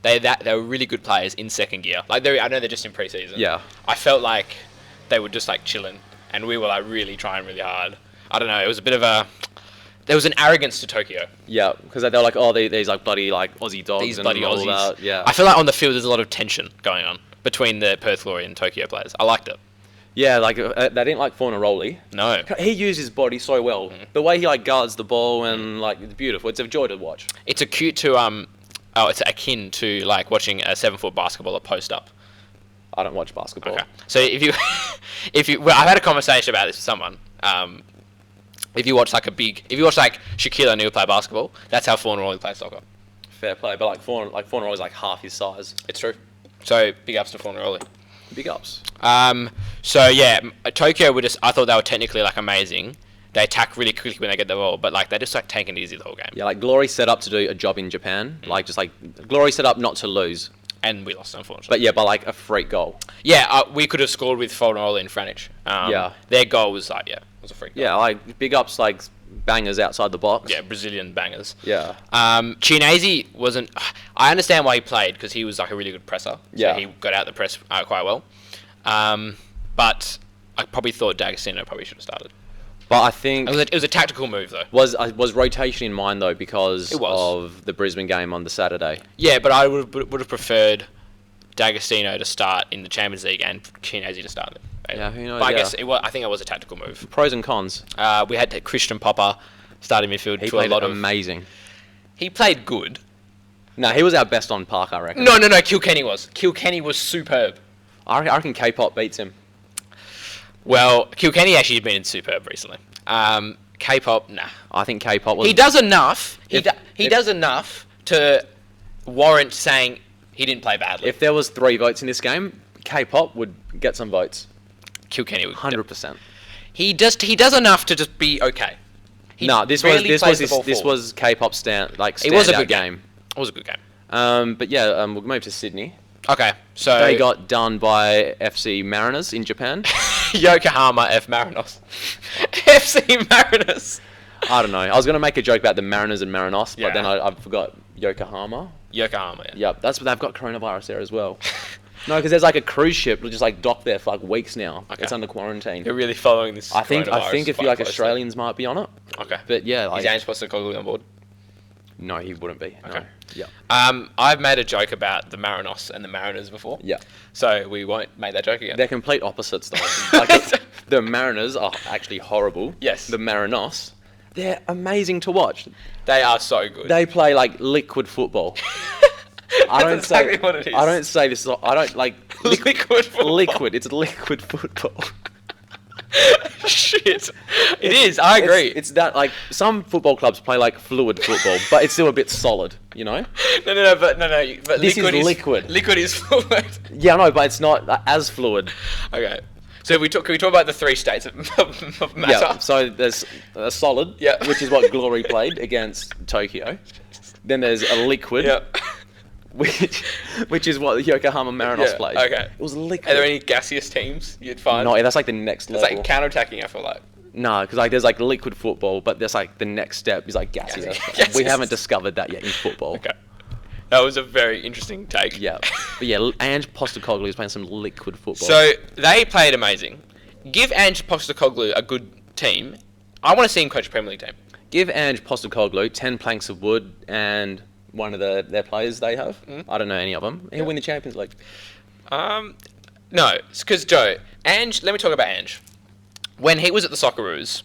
Speaker 2: they were really good players in second gear. I know they're just in pre-season.
Speaker 3: Yeah.
Speaker 2: I felt like they were just chilling, and we were really trying really hard. I don't know. It was a bit of there was an arrogance to Tokyo.
Speaker 3: Yeah, because they were like, oh, these bloody Aussie dogs.
Speaker 2: These
Speaker 3: and
Speaker 2: bloody
Speaker 3: all
Speaker 2: Aussies.
Speaker 3: that. Yeah.
Speaker 2: I feel like on the field there's a lot of tension going on between the Perth Glory and Tokyo players. I liked it.
Speaker 3: Yeah, they didn't like Fornaroli.
Speaker 2: No.
Speaker 3: He used his body so well. The way he guards the ball and it's beautiful. It's a joy to watch.
Speaker 2: It's acute to it's akin to watching a 7-foot basketballer post up.
Speaker 3: I don't watch basketball.
Speaker 2: Okay. So I've had a conversation about this with someone. If you watch Shaquille O'Neal play basketball, that's how Fornaroli plays soccer.
Speaker 3: Fair play, but Fornaroli's half his size.
Speaker 2: It's true. So big ups to Fornaroli.
Speaker 3: Big ups.
Speaker 2: So yeah, Tokyo I thought they were technically amazing. They attack really quickly when they get the ball, but they just taking it easy the whole game.
Speaker 3: Yeah, Glory set up to do a job in Japan. Glory set up not to lose.
Speaker 2: And we lost, unfortunately.
Speaker 3: But yeah, by a freak goal.
Speaker 2: Yeah, we could have scored with Fornaroli and Franic. Their goal was was a freak goal.
Speaker 3: Yeah, big ups bangers outside the box.
Speaker 2: Yeah, Brazilian bangers.
Speaker 3: Yeah.
Speaker 2: Chianese wasn't. I understand why he played because he was a really good presser.
Speaker 3: Yeah.
Speaker 2: So he got out the press quite well. But I probably thought D'Agostino probably should have started.
Speaker 3: But I think
Speaker 2: it was a tactical move though.
Speaker 3: Was rotation in mind though because
Speaker 2: It was.
Speaker 3: of the Brisbane game on the Saturday.
Speaker 2: Yeah, but I would have preferred D'Agostino to start in the Champions League and Chianese to start it.
Speaker 3: Yeah, who knows?
Speaker 2: But I guess I think it was a tactical move.
Speaker 3: Pros and cons.
Speaker 2: We had Christian Popper starting midfield.
Speaker 3: He
Speaker 2: to a
Speaker 3: played
Speaker 2: lot
Speaker 3: amazing.
Speaker 2: He played good.
Speaker 3: No, he was our best on park, I reckon.
Speaker 2: No. Kilkenny was. Kilkenny was superb.
Speaker 3: I reckon K-pop beats him.
Speaker 2: Well, Kilkenny actually has been superb recently. K-pop, nah.
Speaker 3: I think K-pop was...
Speaker 2: He does enough. He does enough to warrant saying he didn't play badly.
Speaker 3: If there was 3 votes in this game, K-pop would get some votes.
Speaker 2: Kilkenny would.
Speaker 3: 100%.
Speaker 2: He does enough to just be okay.
Speaker 3: This was K-pop stand
Speaker 2: It was a good
Speaker 3: game.
Speaker 2: It was a good game.
Speaker 3: But yeah, we'll move to Sydney.
Speaker 2: Okay, so
Speaker 3: they got done by FC Mariners in Japan.
Speaker 2: Yokohama Marinos. FC Mariners.
Speaker 3: I don't know. I was gonna make a joke about the Mariners and Marinos, but
Speaker 2: Yeah.
Speaker 3: then I forgot Yokohama.
Speaker 2: Yokohama. Yeah.
Speaker 3: Yep, that's what they've got coronavirus there as well. No, because there's a cruise ship which just docked there for weeks now.
Speaker 2: Okay.
Speaker 3: It's under quarantine.
Speaker 2: You're really following this.
Speaker 3: I think a few
Speaker 2: quite closely.
Speaker 3: Australians might be on it.
Speaker 2: Okay.
Speaker 3: But yeah,
Speaker 2: Is Ange Postecoglou on board?
Speaker 3: No, he wouldn't be.
Speaker 2: Okay.
Speaker 3: No. Yeah.
Speaker 2: I've made a joke about the Marinos and the Mariners before.
Speaker 3: Yeah.
Speaker 2: So we won't make that joke again.
Speaker 3: They're complete opposites though. The Mariners are actually horrible.
Speaker 2: Yes.
Speaker 3: The Marinos, they're amazing to watch.
Speaker 2: They are so good.
Speaker 3: They play liquid football.
Speaker 2: That's exactly what it is.
Speaker 3: I don't say this. I don't
Speaker 2: liquid football.
Speaker 3: Liquid. It's liquid football.
Speaker 2: Shit. It is. I agree.
Speaker 3: It's that some football clubs play fluid football, but it's still a bit solid. You know.
Speaker 2: No. But
Speaker 3: This
Speaker 2: liquid
Speaker 3: is liquid.
Speaker 2: Liquid is fluid.
Speaker 3: Yeah, no, but it's not as fluid.
Speaker 2: Okay. So can we talk about the 3 states of matter?
Speaker 3: Yeah. So there's a solid,
Speaker 2: Yeah.
Speaker 3: which is what Glory played against Tokyo. Then there's a liquid.
Speaker 2: Yeah.
Speaker 3: Which is what the Yokohama Marinos played.
Speaker 2: Okay.
Speaker 3: It was liquid.
Speaker 2: Are there any gaseous teams you'd find?
Speaker 3: No, that's the next
Speaker 2: It's
Speaker 3: level.
Speaker 2: counter-attacking, I feel like.
Speaker 3: No, because there's liquid football, but there's the next step is gaseous.
Speaker 2: Gaseous.
Speaker 3: We haven't discovered that yet in football.
Speaker 2: Okay. That was a very interesting take.
Speaker 3: Yeah. But yeah, Ange Postecoglou is playing some liquid football.
Speaker 2: So they played amazing. Give Ange Postecoglou a good team. I want to see him coach a Premier League team.
Speaker 3: Give Ange Postecoglou 10 planks of wood and one of their players they have. I don't know any of them. He'll win the Champions League.
Speaker 2: No, it's because Joe, Ange, let me talk about Ange. When he was at the Socceroos,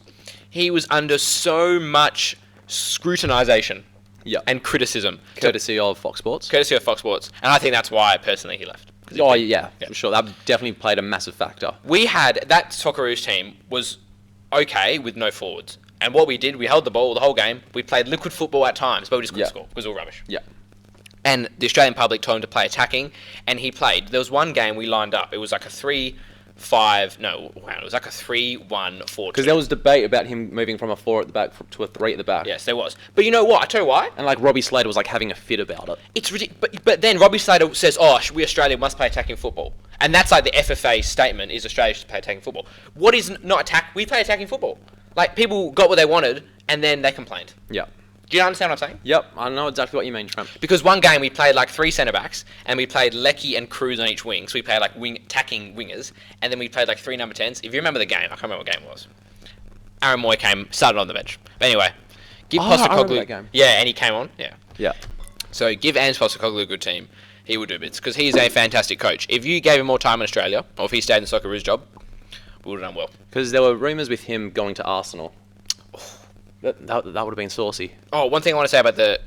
Speaker 2: he was under so much scrutinization
Speaker 3: Yeah.
Speaker 2: and criticism.
Speaker 3: Courtesy of Fox Sports.
Speaker 2: Courtesy of Fox Sports. And I think that's why, personally, he left.
Speaker 3: Oh, yeah, for sure. That definitely played a massive factor.
Speaker 2: We had... That Socceroos team was okay with no forwards. And what we did, we held the ball the whole game. We played liquid football at times, but we just couldn't score because it was all rubbish.
Speaker 3: Yeah.
Speaker 2: And the Australian public told him to play attacking, and he played. There was one game we lined up. It was like a 3-5... No, wow. It was like a 3-1-4-2.
Speaker 3: Because there was debate about him moving from a 4 at the back to a 3 at the back.
Speaker 2: Yes, there was. But you know what? I tell you why.
Speaker 3: And like Robbie Slater was like having a fit about it.
Speaker 2: It's ridiculous. But then Robbie Slater says, "Oh, we Australia must play attacking football," and that's like the FFA statement: is Australia should play attacking football. What is not attack? We play attacking football. Like people got what they wanted, and then they complained.
Speaker 3: Yeah.
Speaker 2: Do you understand what I'm saying?
Speaker 3: Yep, I know exactly what you mean, Trent.
Speaker 2: Because one game we played like 3 centre backs, and we played Lecky and Cruz on each wing. So we played like attacking wingers, and then we played like 3 number 10s. If you remember the game, I can't remember what game it was. Aaron Moy started on the bench. But anyway, give
Speaker 3: I remember
Speaker 2: Postecoglou.
Speaker 3: that game.
Speaker 2: Yeah, and he came on. Yeah.
Speaker 3: Yeah.
Speaker 2: So give Ange Postecoglou a good team. He would do bits because he's a fantastic coach. If you gave him more time in Australia, or if he stayed in the Socceroos job, we would have done well.
Speaker 3: Because there were rumours with him going to Arsenal. That would have been saucy.
Speaker 2: Oh, one thing I want to say about the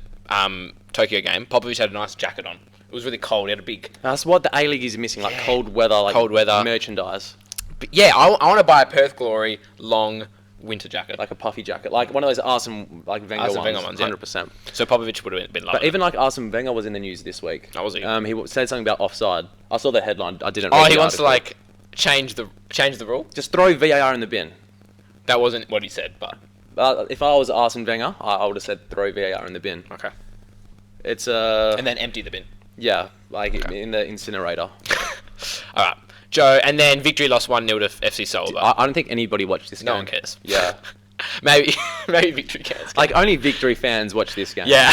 Speaker 2: Tokyo game, Popovich had a nice jacket on. It was really cold. He had a big...
Speaker 3: That's what the A-League is missing, like cold weather merchandise.
Speaker 2: But yeah, I want to buy a Perth Glory long winter jacket.
Speaker 3: Like a puffy jacket. Like one of those Arsene Wenger ones, 100%.
Speaker 2: So Popovich would have been loving
Speaker 3: But even like Arsene Wenger was in the news this week.
Speaker 2: Oh, was he?
Speaker 3: He said something about offside. I saw the headline. I didn't read
Speaker 2: Oh,
Speaker 3: the
Speaker 2: he wants to
Speaker 3: article.
Speaker 2: like change the rule?
Speaker 3: Just throw VAR in the bin.
Speaker 2: That wasn't what he said, but...
Speaker 3: If I was Arsene Wenger, I would have said throw VAR in the bin.
Speaker 2: Okay.
Speaker 3: It's
Speaker 2: And then empty the bin.
Speaker 3: yeah, like in the incinerator.
Speaker 2: Alright. Joe, and then Victory lost 1-0 to FC Seoul.
Speaker 3: I don't think anybody watched this game.
Speaker 2: No one cares.
Speaker 3: Yeah.
Speaker 2: maybe Victory cares.
Speaker 3: Like only Victory fans watch this game.
Speaker 2: Yeah.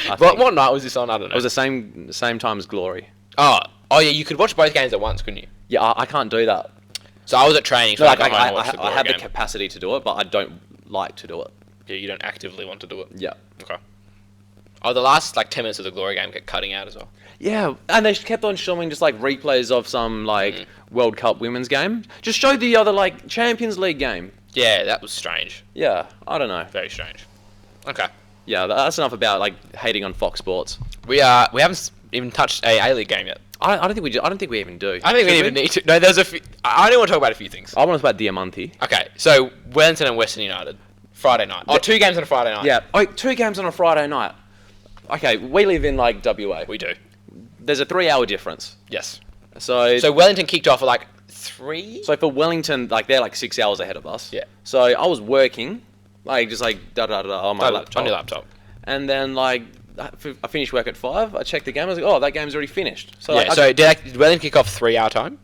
Speaker 3: think.
Speaker 2: What night was this on? I don't know.
Speaker 3: It was the same time as Glory.
Speaker 2: Oh yeah, you could watch both games at once, couldn't you?
Speaker 3: Yeah, I can't do that.
Speaker 2: So I was at training, so
Speaker 3: No,
Speaker 2: I
Speaker 3: like,
Speaker 2: got home and watched the
Speaker 3: I
Speaker 2: Glory
Speaker 3: have
Speaker 2: game.
Speaker 3: the capacity to do it, but I don't like to do it.
Speaker 2: Yeah, you don't actively want to do it.
Speaker 3: Yeah.
Speaker 2: Okay. Oh, the last 10 minutes of the Glory game kept cutting out as well.
Speaker 3: Yeah, and they kept on showing just replays of some World Cup women's game. Just show the other Champions League game.
Speaker 2: Yeah, that was strange.
Speaker 3: Yeah, I don't know.
Speaker 2: Very strange. Okay.
Speaker 3: Yeah, that's enough about hating on Fox Sports.
Speaker 2: We haven't even touched a A-League game yet.
Speaker 3: I don't think we even do.
Speaker 2: I think we
Speaker 3: Should
Speaker 2: even need to. No, there's a few. I only want to talk about a few things.
Speaker 3: I want to talk about Diamante.
Speaker 2: Okay, so Wellington and Western United, Friday night. Oh, 2 games on a Friday night.
Speaker 3: Yeah, 2 games on a Friday night. Okay, we live in WA.
Speaker 2: We do.
Speaker 3: There's a 3-hour difference.
Speaker 2: Yes.
Speaker 3: So
Speaker 2: Wellington kicked off at 3.
Speaker 3: So for Wellington, they're 6 hours ahead of us.
Speaker 2: Yeah.
Speaker 3: So I was working, just on my laptop.
Speaker 2: On your laptop.
Speaker 3: And then I finished work at 5. I checked the game. I was like, oh, that game's already finished. So
Speaker 2: Yeah. So did Wellington kick off 3-hour time?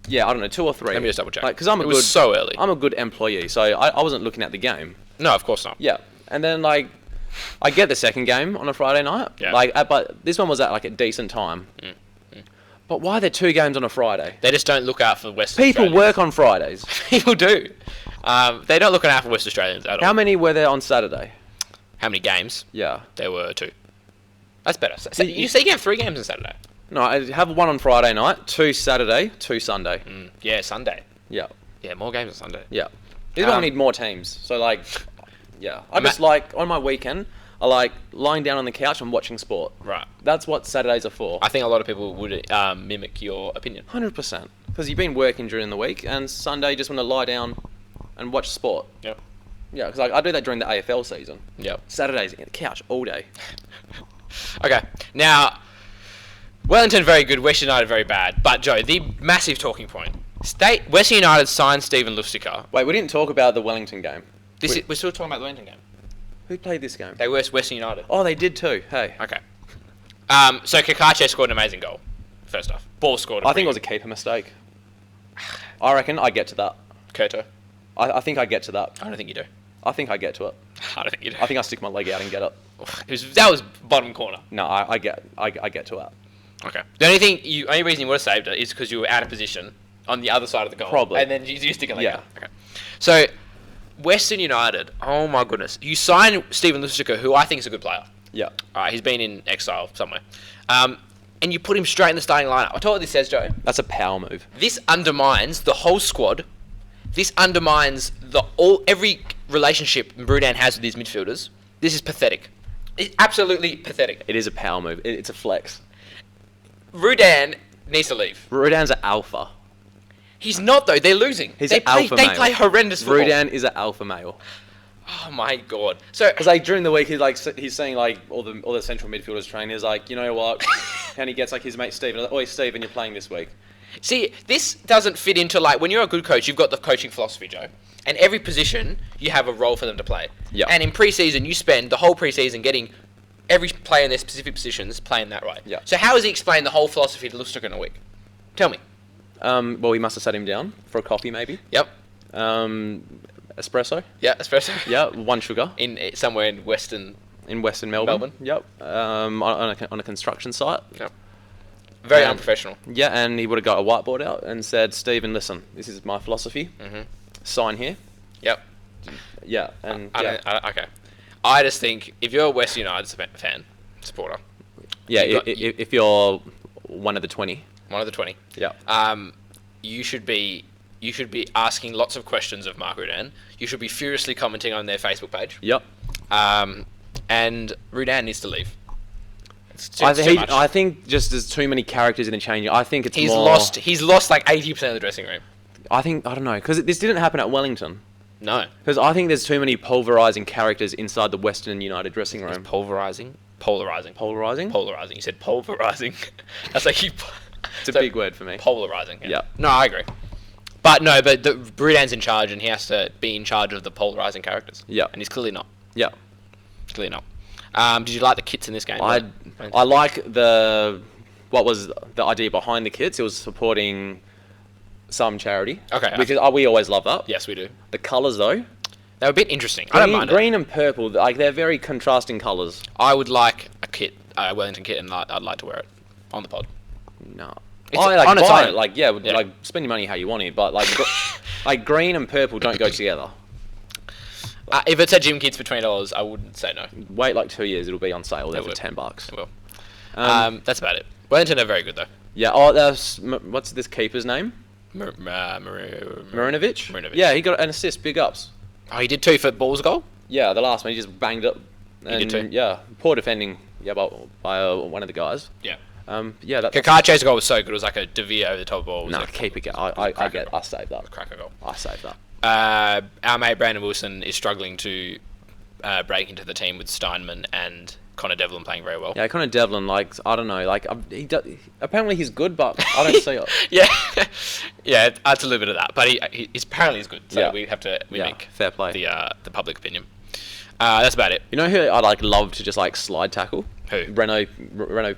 Speaker 3: yeah, I don't know, 2 or 3.
Speaker 2: Let me just double check.
Speaker 3: Because
Speaker 2: It was so early.
Speaker 3: I'm a good employee, so I wasn't looking at the game.
Speaker 2: No, of course not.
Speaker 3: Yeah. And then I get the second game on a Friday night.
Speaker 2: Yeah.
Speaker 3: But this one was at a decent time. But why are there 2 games on a Friday?
Speaker 2: They just don't look out for Western
Speaker 3: People
Speaker 2: Australians.
Speaker 3: work on Fridays.
Speaker 2: People do. They're not looking out for West Australians at all.
Speaker 3: How many were there on Saturday?
Speaker 2: How many games?
Speaker 3: Yeah.
Speaker 2: There were 2. That's better. So you say you have 3 games on Saturday?
Speaker 3: No, I have 1 on Friday night, 2 Saturday, 2 Sunday.
Speaker 2: Yeah, Sunday.
Speaker 3: Yeah.
Speaker 2: Yeah, more games on Sunday.
Speaker 3: Yeah. This is why I need more teams. So yeah. I just on my weekend, I lying down on the couch and watching sport.
Speaker 2: Right.
Speaker 3: That's what Saturdays are for.
Speaker 2: I think a lot of people would mimic your opinion.
Speaker 3: 100%. Because you've been working during the week, and Sunday you just want to lie down and watch sport.
Speaker 2: Yep.
Speaker 3: Yeah, because I do that during the AFL season.
Speaker 2: Yep.
Speaker 3: Saturdays on the couch all day.
Speaker 2: Okay. Now, Wellington very good, West United very bad. But Joe, the massive talking point: West United signed Stephen Lustica.
Speaker 3: Wait, we didn't talk about the Wellington game.
Speaker 2: We're still talking about the Wellington game.
Speaker 3: Who played this game?
Speaker 2: They were Western United.
Speaker 3: Oh, they did too. Hey.
Speaker 2: Okay. So Kakache scored an amazing goal. First off, Ball scored.
Speaker 3: I think it was a keeper mistake. I reckon I get to that.
Speaker 2: Kurto.
Speaker 3: I think I get to that.
Speaker 2: I don't think you do.
Speaker 3: I think I get to it.
Speaker 2: I don't think you do.
Speaker 3: I think I stick my leg out and get it.
Speaker 2: That was bottom corner.
Speaker 3: No, I get to it.
Speaker 2: Okay. The only reason you would have saved it is because you were out of position on the other side of the goal.
Speaker 3: Probably.
Speaker 2: And then you stick it like
Speaker 3: Yeah.
Speaker 2: that. Okay. So, Western United, oh my goodness. You signed Stephen Lustica, who I think is a good player.
Speaker 3: Yeah.
Speaker 2: Alright, he's been in exile somewhere. And you put him straight in the starting lineup. I told you what this says, Joe.
Speaker 3: That's a power move.
Speaker 2: This undermines the whole squad. This undermines every relationship Rudan has with these midfielders, this is pathetic. It's absolutely pathetic.
Speaker 3: It is a power move. It's a flex.
Speaker 2: Rudan needs to leave.
Speaker 3: Rudan's an alpha.
Speaker 2: He's not though. They're losing.
Speaker 3: He's
Speaker 2: They
Speaker 3: an alpha
Speaker 2: They
Speaker 3: male.
Speaker 2: play horrendous football.
Speaker 3: Rudan is an alpha male.
Speaker 2: Oh my god. So
Speaker 3: Because like during the week, he's saying like all the central midfielders train. He's like, you know what? And he gets like his mate Steven. Like, oi, Steven, you're playing this week.
Speaker 2: see, this doesn't fit into like when you're a good coach, you've got the coaching philosophy, Joe. And every position you have a role for them to play.
Speaker 3: Yeah.
Speaker 2: And in pre-season, you spend the whole pre-season getting every player in their specific positions playing that right.
Speaker 3: Yeah.
Speaker 2: So how has he explained the whole philosophy to Lustig in a week? Tell me.
Speaker 3: Well, he must have sat him down for a coffee, maybe.
Speaker 2: Yep.
Speaker 3: Espresso.
Speaker 2: Yeah, espresso.
Speaker 3: Yeah, 1 sugar.
Speaker 2: In somewhere in Western.
Speaker 3: In Western Melbourne. Yep. On a construction site.
Speaker 2: Yep. Very
Speaker 3: And-
Speaker 2: unprofessional.
Speaker 3: Yeah, and he would have got a whiteboard out and said, Stephen, listen, this is my philosophy.
Speaker 2: Mhm.
Speaker 3: Sign here.
Speaker 2: Yep.
Speaker 3: Yeah, and
Speaker 2: Okay. I just think if you're a West United fan, supporter,
Speaker 3: yeah,
Speaker 2: you got-
Speaker 3: if you're one of the 20.
Speaker 2: one of the 20,
Speaker 3: Yeah.
Speaker 2: you should be asking lots of questions of Mark Rudan. You should be furiously commenting on their Facebook page.
Speaker 3: Yep.
Speaker 2: And Rudan needs to leave. It's too much.
Speaker 3: I think just there's too many characters in the changing. I think it's
Speaker 2: He's
Speaker 3: more...
Speaker 2: lost like 80% of the dressing room.
Speaker 3: I don't know, because this didn't happen at Wellington.
Speaker 2: No.
Speaker 3: Because I think there's too many pulverising characters inside the Western United dressing room.
Speaker 2: Polarizing.
Speaker 3: Polarising?
Speaker 2: Polarizing. You said pulverizing. That's like you.
Speaker 3: It's a big word for me.
Speaker 2: Polarizing.
Speaker 3: Yeah.
Speaker 2: No, I agree. But Rudan's in charge, and he has to be in charge of the polarizing characters.
Speaker 3: Yeah.
Speaker 2: And he's clearly not.
Speaker 3: Yeah.
Speaker 2: Clearly not. Did you like the kits in this game?
Speaker 3: I like what was the idea behind the kits. It was supporting some charity.
Speaker 2: Okay.
Speaker 3: Which is, we always love that.
Speaker 2: Yes, we do.
Speaker 3: The colours though.
Speaker 2: They were a bit interesting. I don't mind it.
Speaker 3: Green and purple, like they're very contrasting colours.
Speaker 2: I would like a kit, a Wellington kit, and I'd like to wear it on the pod.
Speaker 3: No.
Speaker 2: It's
Speaker 3: I like
Speaker 2: on its
Speaker 3: buy
Speaker 2: own.
Speaker 3: it, like like spend your money how you want it, but like like green and purple don't go together.
Speaker 2: If it's a gym kits for $20, I wouldn't say no.
Speaker 3: Wait like 2 years, it'll be on sale there
Speaker 2: It
Speaker 3: for
Speaker 2: would.
Speaker 3: $10.
Speaker 2: It will. That's about it. Wellington are very good though.
Speaker 3: Yeah. Oh, that's what's this keeper's name?
Speaker 2: Marinovic.
Speaker 3: Marinovic. Yeah, he got an assist. Big ups.
Speaker 2: Oh, he did 2 for Ball's goal?
Speaker 3: Yeah, the last one he just banged it.
Speaker 2: He did too.
Speaker 3: Yeah, poor defending. Yeah, by one of the guys.
Speaker 2: Yeah.
Speaker 3: Yeah, that.
Speaker 2: Kakache's goal was so good. It was like a Devere over the top ball. It was
Speaker 3: No,
Speaker 2: a
Speaker 3: keep it. I saved that.
Speaker 2: cracker goal.
Speaker 3: I saved that.
Speaker 2: Our mate Brandon Wilson is struggling to break into the team with Steinman and Connor Devlin playing very well.
Speaker 3: Yeah, Connor Devlin, like I don't know, like apparently he's good, but I don't see it.
Speaker 2: Yeah, yeah, it's a little bit of that, but he's apparently good. So
Speaker 3: Yeah.
Speaker 2: we have to make
Speaker 3: fair play.
Speaker 2: the public opinion. That's about it.
Speaker 3: You know who I'd love to just slide tackle?
Speaker 2: Who?
Speaker 3: Renault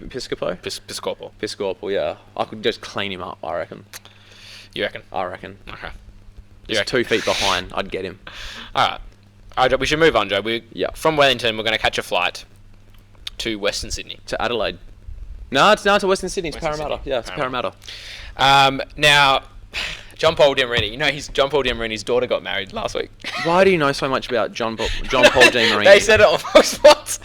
Speaker 3: Piscopo.
Speaker 2: Piscopo.
Speaker 3: Yeah. I could just clean him up, I reckon.
Speaker 2: You reckon?
Speaker 3: I reckon.
Speaker 2: Okay.
Speaker 3: Just 2 feet behind, I'd get him.
Speaker 2: All right, we should move on, Joe.
Speaker 3: Yeah.
Speaker 2: From Wellington, we're going to catch a flight to Western Sydney.
Speaker 3: To Adelaide. No, it's Western Sydney. It's
Speaker 2: Western
Speaker 3: Parramatta.
Speaker 2: Sydney.
Speaker 3: Yeah, it's Parramatta.
Speaker 2: Now, John Paul Diamarini. You know, John Paul Diamarini's daughter got married last week.
Speaker 3: Why do you know so much about John Paul Diamarini?
Speaker 2: They said it on Fox Sports,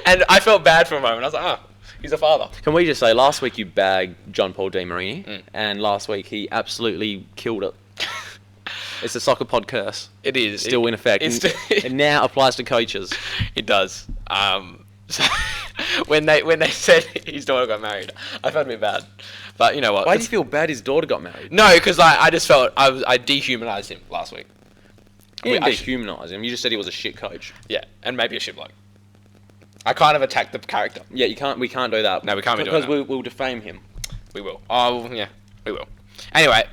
Speaker 2: and I felt bad for a moment. I was like, he's a father.
Speaker 3: Can we just say, last week you bagged John Paul Diamarini, and last week he absolutely killed it. It's a soccer pod curse.
Speaker 2: It is.
Speaker 3: Still in effect. It now applies to coaches.
Speaker 2: It does. So when they said his daughter got married, I felt a bit bad. But you know what?
Speaker 3: Why do you feel bad his daughter got married?
Speaker 2: No, because I just felt I dehumanized him last week.
Speaker 3: You didn't dehumanize him. You just said he was a shit coach.
Speaker 2: Yeah, and maybe a shit bloke. I kind of attacked the character.
Speaker 3: Yeah, we can't do that.
Speaker 2: No, we can't be doing that.
Speaker 3: Because we'll defame him.
Speaker 2: We will. Oh, yeah, we will. Anyway,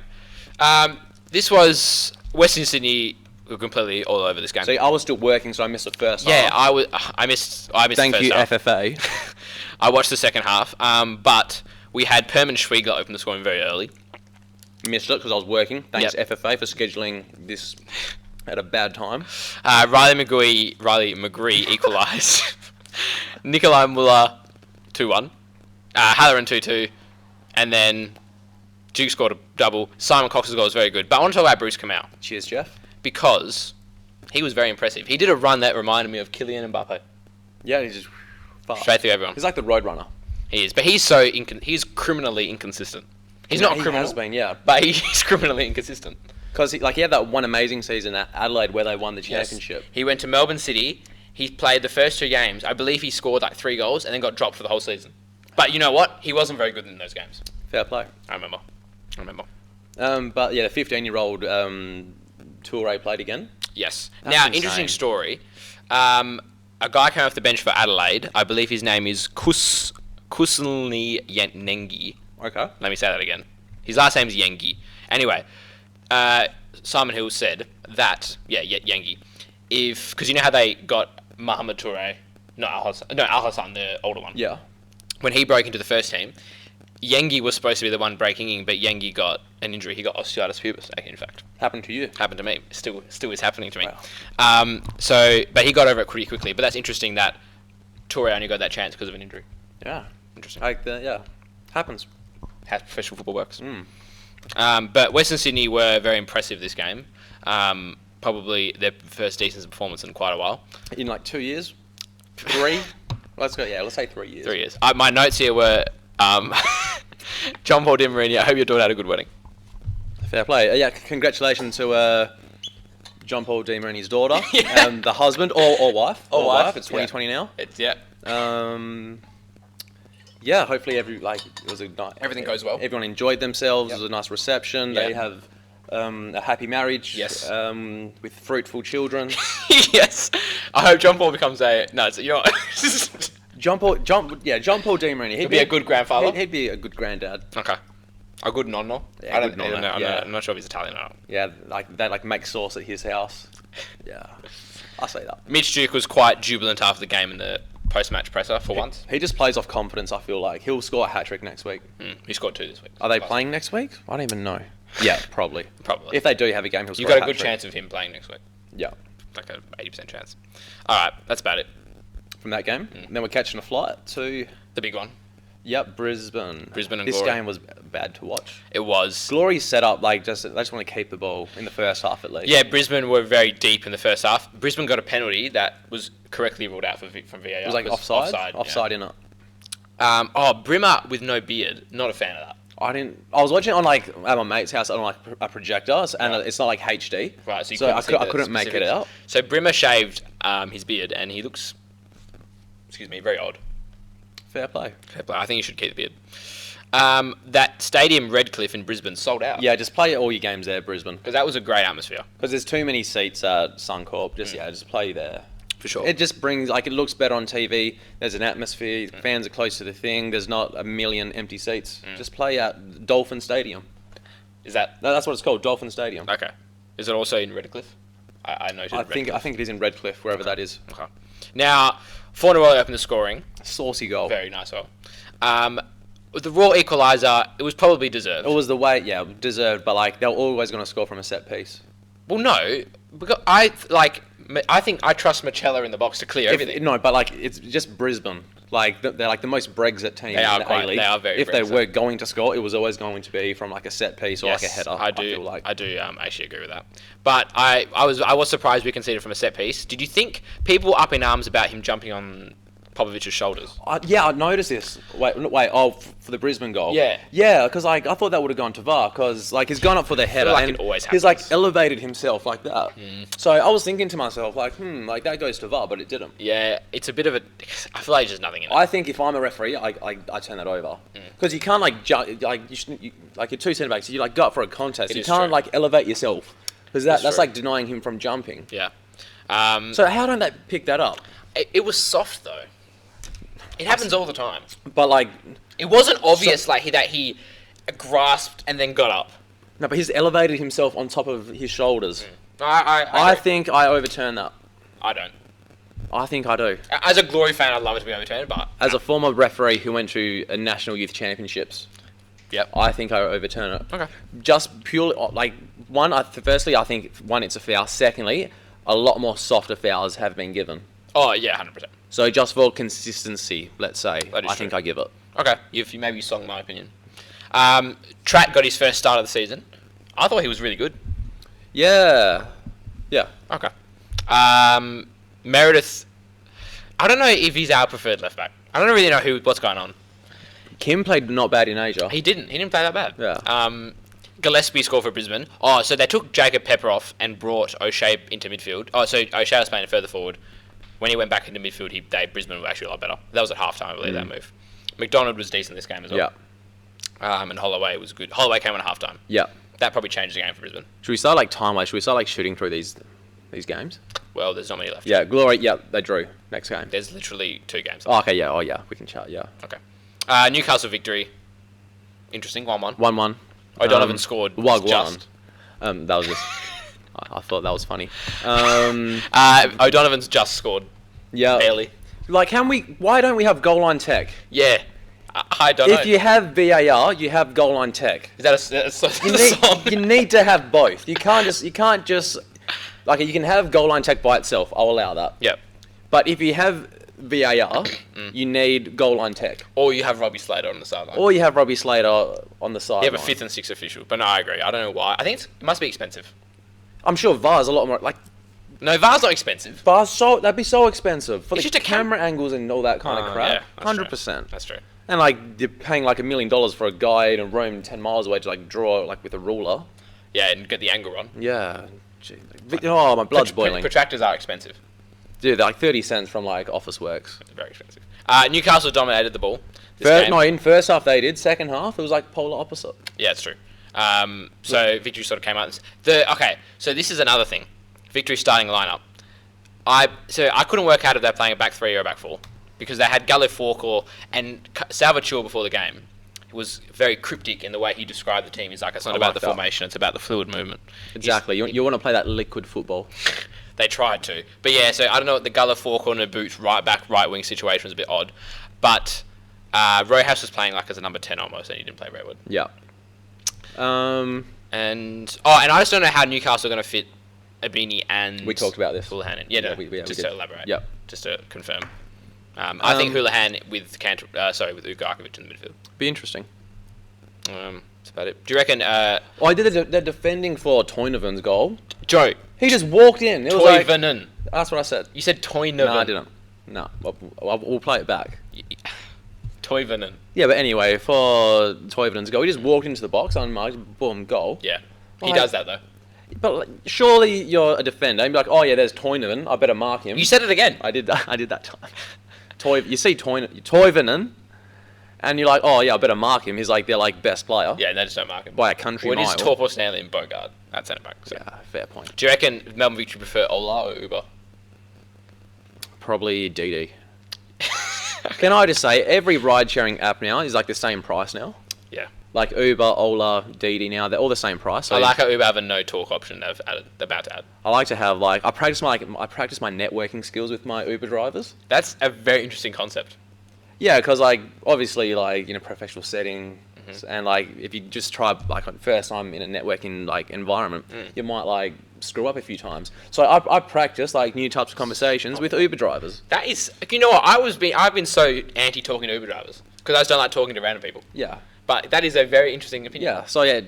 Speaker 2: this was Western Sydney. We were completely all over this game.
Speaker 3: See, I was still working, so I missed the first
Speaker 2: Yeah,
Speaker 3: half.
Speaker 2: I missed
Speaker 3: Thank
Speaker 2: the first
Speaker 3: you,
Speaker 2: half.
Speaker 3: FFA.
Speaker 2: I watched the second half, but we had Perman Schwiegler open the scoring very early.
Speaker 3: Missed it because I was working. Thanks,
Speaker 2: Yep.
Speaker 3: FFA, for scheduling this at a bad time.
Speaker 2: Riley McGree equalised. Nikolai Muller 2-1. Halloran 2-2. And then Duke scored a double. Simon Cox's goal was very good. But I want to talk about Bruce Kamau.
Speaker 3: Cheers, Jeff.
Speaker 2: Because he was very impressive. He did a run that reminded me of Kylian Mbappe.
Speaker 3: Yeah, he's just fast.
Speaker 2: Straight through everyone.
Speaker 3: He's like the road runner.
Speaker 2: He is. But he's he's criminally inconsistent. He's not
Speaker 3: He
Speaker 2: criminal.
Speaker 3: has been, yeah.
Speaker 2: But he's criminally inconsistent.
Speaker 3: Because he had that one amazing season at Adelaide where they won the
Speaker 2: Yes.
Speaker 3: championship.
Speaker 2: He went to Melbourne City. He played the first 2 games. I believe he scored like 3 goals and then got dropped for the whole season. But you know what? He wasn't very good in those games.
Speaker 3: Fair play.
Speaker 2: I remember.
Speaker 3: But yeah, the 15-year-old Toure played again.
Speaker 2: Yes.
Speaker 3: That's
Speaker 2: Now,
Speaker 3: insane.
Speaker 2: interesting story. A guy came off the bench for Adelaide. I believe his name is Kuslny Nengi.
Speaker 3: Okay.
Speaker 2: Let me say that again. His last name is Yengi. Anyway, Simon Hill said that, Yengi, because you know how they got Mohamed Toure, Al Hassan, the older one.
Speaker 3: Yeah.
Speaker 2: When he broke into the first team, Yengi was supposed to be the one breaking in, but Yengi got an injury. He got osteitis pubis, in fact.
Speaker 3: Happened to you.
Speaker 2: Happened to me. Still is happening to me.
Speaker 3: Wow.
Speaker 2: But he got over it pretty quickly. But that's interesting that Toure only got that chance because of an injury.
Speaker 3: Yeah.
Speaker 2: Interesting.
Speaker 3: Happens.
Speaker 2: How professional football works.
Speaker 3: Mm.
Speaker 2: But Western Sydney were very impressive this game. Probably their first decent performance in quite a while.
Speaker 3: In like 2 years? 3? Let's go. Yeah, let's say 3 years.
Speaker 2: 3 years. My notes here were John Paul Dimarini. I hope your daughter had a good wedding.
Speaker 3: Fair play. Yeah, congratulations to John Paul Dimarini's daughter,
Speaker 2: Yeah.
Speaker 3: the husband or wife.
Speaker 2: Or wife,
Speaker 3: It's 2020 now.
Speaker 2: It's
Speaker 3: Yeah, hopefully it was a nice.
Speaker 2: Everything goes well.
Speaker 3: Everyone enjoyed themselves.
Speaker 2: Yep.
Speaker 3: It was a nice reception.
Speaker 2: Yep.
Speaker 3: They have a happy marriage.
Speaker 2: Yes.
Speaker 3: With fruitful children.
Speaker 2: Yes. I hope John Paul becomes you know.
Speaker 3: John Paul Dimarini.
Speaker 2: He'd be a good grandfather.
Speaker 3: He'd be a good granddad.
Speaker 2: Okay. A good nonno.
Speaker 3: Yeah,
Speaker 2: I
Speaker 3: good
Speaker 2: don't
Speaker 3: nonno,
Speaker 2: know.
Speaker 3: yeah.
Speaker 2: I'm not sure if he's Italian or not.
Speaker 3: Yeah, they make sauce at his house. Yeah, I'll say that.
Speaker 2: Mitch Duke was quite jubilant after the game in the post-match presser for once.
Speaker 3: He just plays off confidence. I feel like he'll score a hat trick next week.
Speaker 2: He scored 2 this week.
Speaker 3: Are they playing next week? I don't even know. Yeah, probably.
Speaker 2: Probably.
Speaker 3: If they do have a game, he'll score
Speaker 2: You've got a
Speaker 3: hat
Speaker 2: good
Speaker 3: trick.
Speaker 2: chance of him playing next week.
Speaker 3: Yeah.
Speaker 2: Like a 80% chance. All right, that's about it.
Speaker 3: From that game, then we're catching a flight to
Speaker 2: The big one.
Speaker 3: Brisbane.
Speaker 2: Brisbane and
Speaker 3: this
Speaker 2: Glory.
Speaker 3: game was bad to watch.
Speaker 2: It was.
Speaker 3: Glory's set up they just want to keep the ball in the first half at least.
Speaker 2: Yeah, Brisbane were very deep in the first half. Brisbane got a penalty that was correctly ruled out from VAR.
Speaker 3: It was like offside. Offside in it.
Speaker 2: Brimmer with no beard. Not a fan of that.
Speaker 3: I was watching it on at my mate's house on a projector, and
Speaker 2: Right.
Speaker 3: it's not like HD.
Speaker 2: Right, so
Speaker 3: I couldn't make it out.
Speaker 2: So Brimmer shaved his beard, and he looks, very odd.
Speaker 3: Fair play.
Speaker 2: Fair play. I think you should keep the beard. That stadium, Redcliffe in Brisbane, sold out.
Speaker 3: Yeah, just play all your games there, Brisbane.
Speaker 2: Because that was a great atmosphere.
Speaker 3: Because there's too many seats at Suncorp. Just play there.
Speaker 2: For sure.
Speaker 3: It just brings it looks better on TV. There's an atmosphere. Fans are close to the thing. There's not a million empty seats. Just play at Dolphin Stadium.
Speaker 2: Is that...
Speaker 3: No, that's what it's called, Dolphin Stadium.
Speaker 2: Okay. Is it also in Redcliffe? I noted
Speaker 3: I think it is in Redcliffe, wherever that is.
Speaker 2: Okay. Now, Fornarelli opened the scoring.
Speaker 3: Saucy goal.
Speaker 2: Very nice goal. With the raw equaliser, it was probably deserved.
Speaker 3: It was the way, deserved, but they're always going to score from a set piece.
Speaker 2: Well, no, because I think I trust Machella in the box to clear everything.
Speaker 3: It's just Brisbane. They're the most Brexit team
Speaker 2: They are
Speaker 3: in the
Speaker 2: quite-
Speaker 3: A-League.
Speaker 2: they are very
Speaker 3: If they
Speaker 2: Brexit.
Speaker 3: were going to score, it was always going to be from a set piece or a header.
Speaker 2: I do.
Speaker 3: feel like.
Speaker 2: I do actually agree with that. But I was surprised we conceded from a set piece. Did you think people were up in arms about him jumping on Popovic's shoulders?
Speaker 3: I noticed this. Wait. For the Brisbane goal.
Speaker 2: Yeah.
Speaker 3: Yeah, because I thought that would have gone to VAR because he's gone up for the header
Speaker 2: like
Speaker 3: and
Speaker 2: it always
Speaker 3: he's
Speaker 2: happens.
Speaker 3: elevated himself like that. So I was thinking to myself that goes to VAR, but it didn't.
Speaker 2: Yeah, it's a bit of a. I feel like there's just nothing in it.
Speaker 3: I think if I'm a referee, I turn that over because you can't you're 2 centre backs. You go up for a contest.
Speaker 2: It
Speaker 3: You
Speaker 2: is
Speaker 3: can't
Speaker 2: true.
Speaker 3: elevate yourself because that's
Speaker 2: true.
Speaker 3: denying him from jumping.
Speaker 2: Yeah.
Speaker 3: So how don't they pick that up?
Speaker 2: It was soft though. It happens all the time.
Speaker 3: But
Speaker 2: It wasn't obvious that he grasped and then got up.
Speaker 3: no, but he's elevated himself on top of his shoulders.
Speaker 2: I
Speaker 3: think I overturn that.
Speaker 2: I don't.
Speaker 3: I think I do.
Speaker 2: As a Glory fan, I'd love it to be overturned, but
Speaker 3: As a former referee who went to a national youth championships,
Speaker 2: yep.
Speaker 3: I think I overturn it.
Speaker 2: Okay.
Speaker 3: Just purely firstly, I think it's a foul. Secondly, a lot more softer fouls have been given.
Speaker 2: Oh yeah, 100%.
Speaker 3: So just for consistency, let's say,
Speaker 2: That is
Speaker 3: I think
Speaker 2: true.
Speaker 3: I give it.
Speaker 2: Okay, you maybe song my opinion. Trent got his first start of the season. I thought he was really good.
Speaker 3: Yeah. Yeah.
Speaker 2: Okay. Meredith, I don't know if he's our preferred left back. I don't really know what's going on.
Speaker 3: Kim played not bad in Asia.
Speaker 2: He didn't play that bad.
Speaker 3: Yeah.
Speaker 2: Gillespie scored for Brisbane. Oh, so they took Jacob Pepper off and brought O'Shea into midfield. Oh, so O'Shea was playing further forward. When he went back into midfield, Brisbane were actually a lot better. That was at halftime, I believe, that move. McDonald was decent this game as well.
Speaker 3: Yeah.
Speaker 2: And Holloway was good. Holloway came on at halftime.
Speaker 3: Yeah.
Speaker 2: That probably changed the game for Brisbane.
Speaker 3: Should we start like time-wise? Should we start like shooting through these games?
Speaker 2: Well, there's not many left.
Speaker 3: Yeah, Glory. Yeah, they drew. Next game.
Speaker 2: There's literally 2 games left.
Speaker 3: Oh, okay. Yeah. Oh, yeah. We can chat. Yeah.
Speaker 2: Okay. Newcastle victory. Interesting. 1-1.
Speaker 3: 1-1.
Speaker 2: O'Donovan scored.
Speaker 3: That was just. I thought that was funny.
Speaker 2: O'Donovan's just scored.
Speaker 3: Yeah.
Speaker 2: Barely.
Speaker 3: Like, why don't we have goal line tech?
Speaker 2: Yeah. I don't know.
Speaker 3: If you have VAR, you have goal line tech.
Speaker 2: Is that a song?
Speaker 3: You need to have both. You can't just like, you can have goal line tech by itself. I'll allow that.
Speaker 2: Yep.
Speaker 3: But if you have VAR, you need goal line tech.
Speaker 2: Or you have Robbie Slater on the sideline.
Speaker 3: Or you have Robbie Slater on the sideline.
Speaker 2: You have a 5th and 6th official. But no, I agree. I don't know why. I think it must be expensive.
Speaker 3: I'm sure VAR's a lot more like.
Speaker 2: No, VAR's not expensive.
Speaker 3: That'd be so expensive for
Speaker 2: It's
Speaker 3: the
Speaker 2: just a
Speaker 3: camera angles and all that kind of crap.
Speaker 2: Yeah,
Speaker 3: 100%.
Speaker 2: That's true.
Speaker 3: And like, you're paying like $1 million for a guy in a room 10 miles away to like draw like with a ruler.
Speaker 2: Yeah, and get the angle on.
Speaker 3: Yeah. Gee, oh, my blood's boiling.
Speaker 2: Protractors are expensive.
Speaker 3: Dude, they're like 30 cents from like Office Works.
Speaker 2: It's very expensive. Newcastle dominated the ball. Game.
Speaker 3: No, in first half they did. Second half, it was like polar opposite.
Speaker 2: Yeah, it's true. So Victory sort of came out. Okay, so this is another thing. Victory starting lineup. I couldn't work out if they're playing a back 3 or a back 4 because they had Gallo Forkor and Salvatore before the game. It was very cryptic in the way he described the team. He's like, it's not about the formation, it's about the fluid movement.
Speaker 3: Exactly. You want to play that liquid football.
Speaker 2: They tried to. But yeah, so I don't know, the Gullah Forkor and the Boots right back, right wing situation was a bit odd. But Rojas was playing like as a number 10 almost, and he didn't play very well.
Speaker 3: Yeah.
Speaker 2: And I just don't know how Newcastle are going to fit Abini and
Speaker 3: we talked about this.
Speaker 2: Houlihan in. Yeah, no,
Speaker 3: we
Speaker 2: just to elaborate.
Speaker 3: Yeah.
Speaker 2: Just to confirm. I think Houlihan with with Ugarkovic in the midfield.
Speaker 3: Be interesting.
Speaker 2: That's about it. Do you reckon...
Speaker 3: I did the defending for Toineven's goal.
Speaker 2: Joe.
Speaker 3: He just walked in. It was
Speaker 2: Toivonen.
Speaker 3: That's what I said.
Speaker 2: You said Toineven.
Speaker 3: No, I didn't. No, we'll play it back.
Speaker 2: Toivonen.
Speaker 3: Yeah, but anyway, for Toivenen's goal, he just walked into the box, unmarked, boom, goal.
Speaker 2: Yeah. He does that, though.
Speaker 3: But like, surely you're a defender. You'd be like, oh yeah, there's Toivonen. I better mark him.
Speaker 2: You said it again.
Speaker 3: I did that time. You see Toivonen, and you're like, oh yeah, I better mark him. He's like their like best player.
Speaker 2: Yeah, they just don't mark him.
Speaker 3: By a country mile.
Speaker 2: It is Torpo, Stanley and Bogard at centre back. So.
Speaker 3: Yeah, fair point.
Speaker 2: Do you reckon Melbourne Victory prefer Ola or Uber?
Speaker 3: Probably DD. Can I just say, every ride-sharing app now is like the same price now.
Speaker 2: Yeah.
Speaker 3: Like Uber, Ola, DD now, they're all the same price. So
Speaker 2: I like how Uber have a no talk option they're about to add.
Speaker 3: I like to have like I practice my networking skills with my Uber drivers.
Speaker 2: That's a very interesting concept.
Speaker 3: Yeah, because like obviously like in a professional setting, and like if you just try like on first time in a networking like environment, you might like screw up a few times. So I practice like new types of conversations with Uber drivers.
Speaker 2: That is, you know what? I've been so anti talking to Uber drivers because I just don't like talking to random people.
Speaker 3: Yeah.
Speaker 2: But that is a very interesting opinion.
Speaker 3: Yeah. So yeah,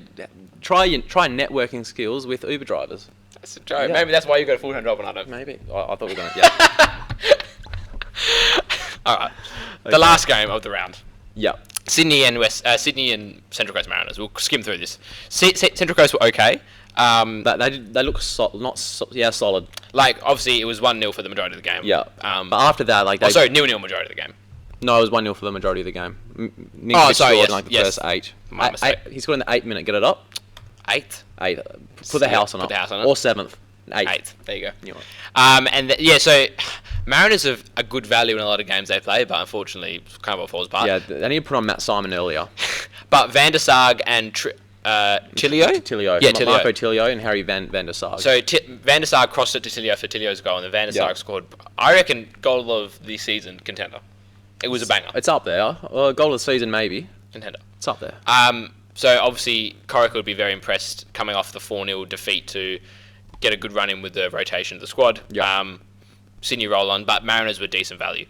Speaker 3: try networking skills with Uber drivers.
Speaker 2: That's a joke. Yeah. Maybe that's why you got a full-time job and I don't.
Speaker 3: Maybe. I thought we were gonna. Yeah.
Speaker 2: All right. Okay. The last game of the round.
Speaker 3: Yeah.
Speaker 2: Sydney and Central Coast Mariners. We'll skim through this. Central Coast were okay.
Speaker 3: They look solid.
Speaker 2: Like obviously it was 1-0 for the majority of the game.
Speaker 3: Yeah. But after that, like
Speaker 2: 0-0 majority of the game.
Speaker 3: No, it was 1-0 for the majority of the game.
Speaker 2: Sorry,
Speaker 3: in, like, the first 8.
Speaker 2: My mistake.
Speaker 3: He scored in the 8th minute. Get it up.
Speaker 2: 8th.
Speaker 3: Put the house on it. Or 7th. 8th.
Speaker 2: There you go. So Mariners have a good value in a lot of games they play, but unfortunately, kind of what falls apart.
Speaker 3: Yeah, they need to put on Matt Simon earlier.
Speaker 2: But Van der Sar and Tilio?
Speaker 3: Tilio.
Speaker 2: Yeah, Tilio.
Speaker 3: Marco Tilio and Harry Van der Sar.
Speaker 2: So Van der Sar crossed it to Tilio for Tilio's goal, and then Van der Sar scored, I reckon, goal of the season contender. It was a banger.
Speaker 3: It's up there. Goal of the season, maybe.
Speaker 2: Contender.
Speaker 3: It's up there.
Speaker 2: So obviously, Corica would be very impressed coming off the 4-0 defeat to get a good run in with the rotation of the squad.
Speaker 3: Yeah.
Speaker 2: Sydney roll on, but Mariners were decent value.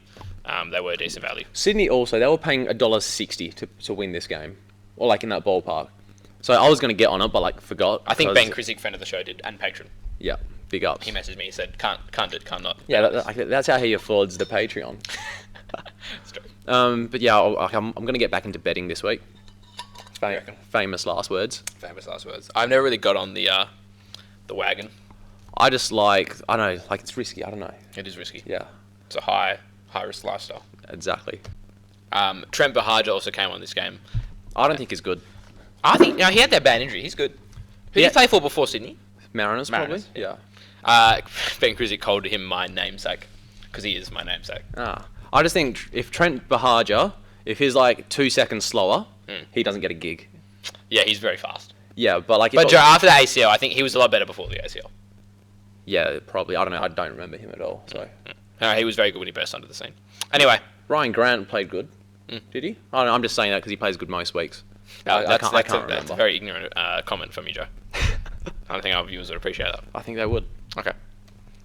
Speaker 2: They were decent value.
Speaker 3: Sydney also, they were paying $1.60 to win this game. Or like in that ballpark. So I was going to get on it, but like forgot.
Speaker 2: I think Ben Krizik, friend of the show, did, and patron.
Speaker 3: Yeah, big ups.
Speaker 2: He messaged me, he said, can't not.
Speaker 3: Yeah, that's how he affords the Patreon.
Speaker 2: That's true.
Speaker 3: But yeah, I'm going to get back into betting this week.
Speaker 2: reckon?
Speaker 3: Famous last words.
Speaker 2: Famous last words. I've never really got on the wagon.
Speaker 3: I just like, I don't know, like it's risky. I don't know.
Speaker 2: It is risky.
Speaker 3: Yeah,
Speaker 2: It's a high risk lifestyle.
Speaker 3: exactly.
Speaker 2: Trent Bahaja also came on this game.
Speaker 3: I don't think he's good.
Speaker 2: I think he had that bad injury. He's good. Who did he play for before Sydney?
Speaker 3: Mariners,
Speaker 2: Mariners,
Speaker 3: probably. Yeah.
Speaker 2: Ben Krizik called him my namesake because he is my namesake.
Speaker 3: I just think if Trent Bahaja, if he's like 2 seconds slower, he doesn't get a gig.
Speaker 2: Yeah, he's very fast.
Speaker 3: Yeah, but like.
Speaker 2: But Joe, after the ACL, I think he was a lot better before the ACL.
Speaker 3: Yeah, probably. I don't know. I don't remember him at all. So.
Speaker 2: No, he was very good when he burst onto the scene. Anyway.
Speaker 3: Ryan Grant played good. Did he? I don't know. I'm just saying that because he plays good most weeks. I can't remember.
Speaker 2: That's a very ignorant comment from you, Joe. I don't think our viewers would appreciate that.
Speaker 3: I think they would.
Speaker 2: Okay.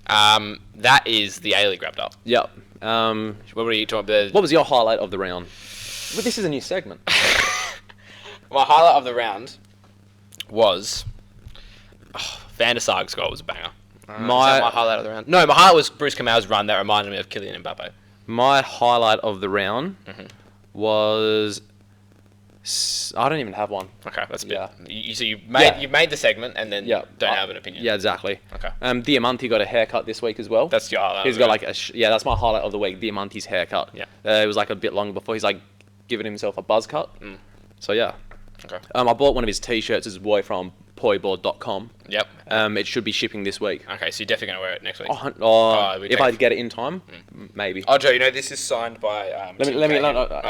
Speaker 2: That is the A-League wrapped up.
Speaker 3: Yep.
Speaker 2: What were you talking about?
Speaker 3: What was your highlight of the round? Well, this is a new segment.
Speaker 2: My highlight of the round was Van der Sarg's goal was a banger. Is that my highlight of the round? No, my highlight was Bruce Kamau's run that reminded me of Kylian Mbappe.
Speaker 3: My highlight of the round was... I don't even have one.
Speaker 2: Okay, that's a bit.
Speaker 3: Yeah.
Speaker 2: So you've made the segment and then don't have an opinion.
Speaker 3: Yeah, exactly.
Speaker 2: Okay.
Speaker 3: Diamante got a haircut this week as well.
Speaker 2: That's your highlight.
Speaker 3: He's got like that's my highlight of the week. Diamante's haircut.
Speaker 2: Yeah.
Speaker 3: It was like a bit long before he's like giving himself a buzz cut. So yeah.
Speaker 2: Okay.
Speaker 3: I bought one of his t-shirts as a boy from poyboard.com.
Speaker 2: Yep.
Speaker 3: It should be shipping this week.
Speaker 2: Okay, so you're definitely gonna wear it next week.
Speaker 3: If I get it in time, maybe.
Speaker 2: Oh, Joe, this is signed by.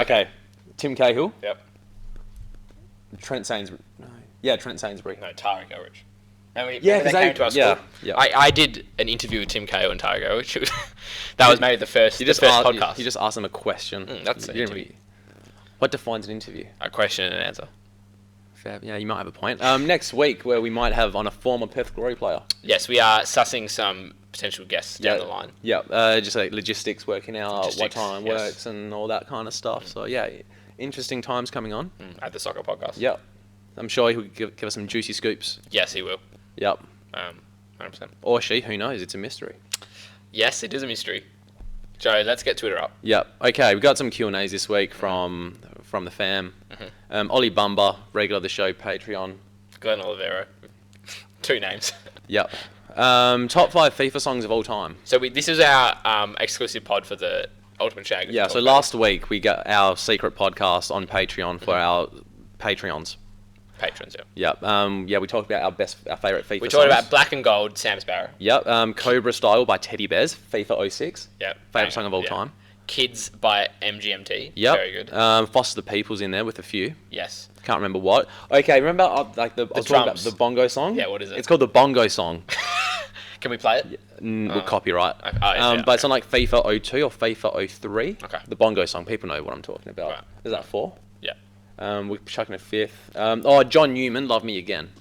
Speaker 3: Okay. Tim Cahill.
Speaker 2: Yep.
Speaker 3: Trent Sainsbury. No. Yeah, Trent Sainsbury.
Speaker 2: No, Tariq Elrich. Remember
Speaker 3: because
Speaker 2: they came to our school?
Speaker 3: Yeah.
Speaker 2: I did an interview with Tim Cahill and Tariq Elrich. That was maybe the first podcast.
Speaker 3: You just asked them a question.
Speaker 2: That's an interview.
Speaker 3: What defines an interview?
Speaker 2: A question and an answer.
Speaker 3: Fair. Yeah, you might have a point. Next week, where we might have on a former Perth Glory player.
Speaker 2: Yes, we are sussing some potential guests down the line.
Speaker 3: Yeah, just like logistics, working out what time works and all that kind of stuff. So yeah, interesting times coming on.
Speaker 2: At the Sokkah podcast.
Speaker 3: Yep. I'm sure he'll give us some juicy scoops.
Speaker 2: Yes, he will.
Speaker 3: Yep.
Speaker 2: 100%.
Speaker 3: Or she, who knows? It's a mystery.
Speaker 2: Yes, it is a mystery. Joe, let's get Twitter up.
Speaker 3: Yep. Okay, we've got some Q&As this week from the fam. Ollie Bumba, regular of the show, Patreon.
Speaker 2: Glenn Olivero. 2 names.
Speaker 3: Yep. Top 5 FIFA songs of all time.
Speaker 2: So this is our exclusive pod for the Ultimate Shag.
Speaker 3: Yeah, so last week we got our secret podcast on Patreon for our Patreons.
Speaker 2: Patrons, yeah.
Speaker 3: Yep. We talked about our favourite FIFA songs.
Speaker 2: We talked about Black and Gold, Sam Sparrow.
Speaker 3: Yep. Cobra Style by Teddy Bears, FIFA 06.
Speaker 2: Yep.
Speaker 3: Favourite song of all time.
Speaker 2: Kids by MGMT.
Speaker 3: Yep.
Speaker 2: Very good.
Speaker 3: Foster the People's in there with a few.
Speaker 2: Yes.
Speaker 3: Can't remember what. Okay, remember I was talking about the bongo song?
Speaker 2: Yeah, what is it?
Speaker 3: It's called the bongo song.
Speaker 2: Can we play it?
Speaker 3: With copyright.
Speaker 2: But
Speaker 3: it's on like FIFA 02 or FIFA 03.
Speaker 2: Okay.
Speaker 3: The bongo song. People know what I'm talking about.
Speaker 2: Right.
Speaker 3: Is that 4?
Speaker 2: Yeah.
Speaker 3: We're chucking a 5th. John Newman, Love Me Again.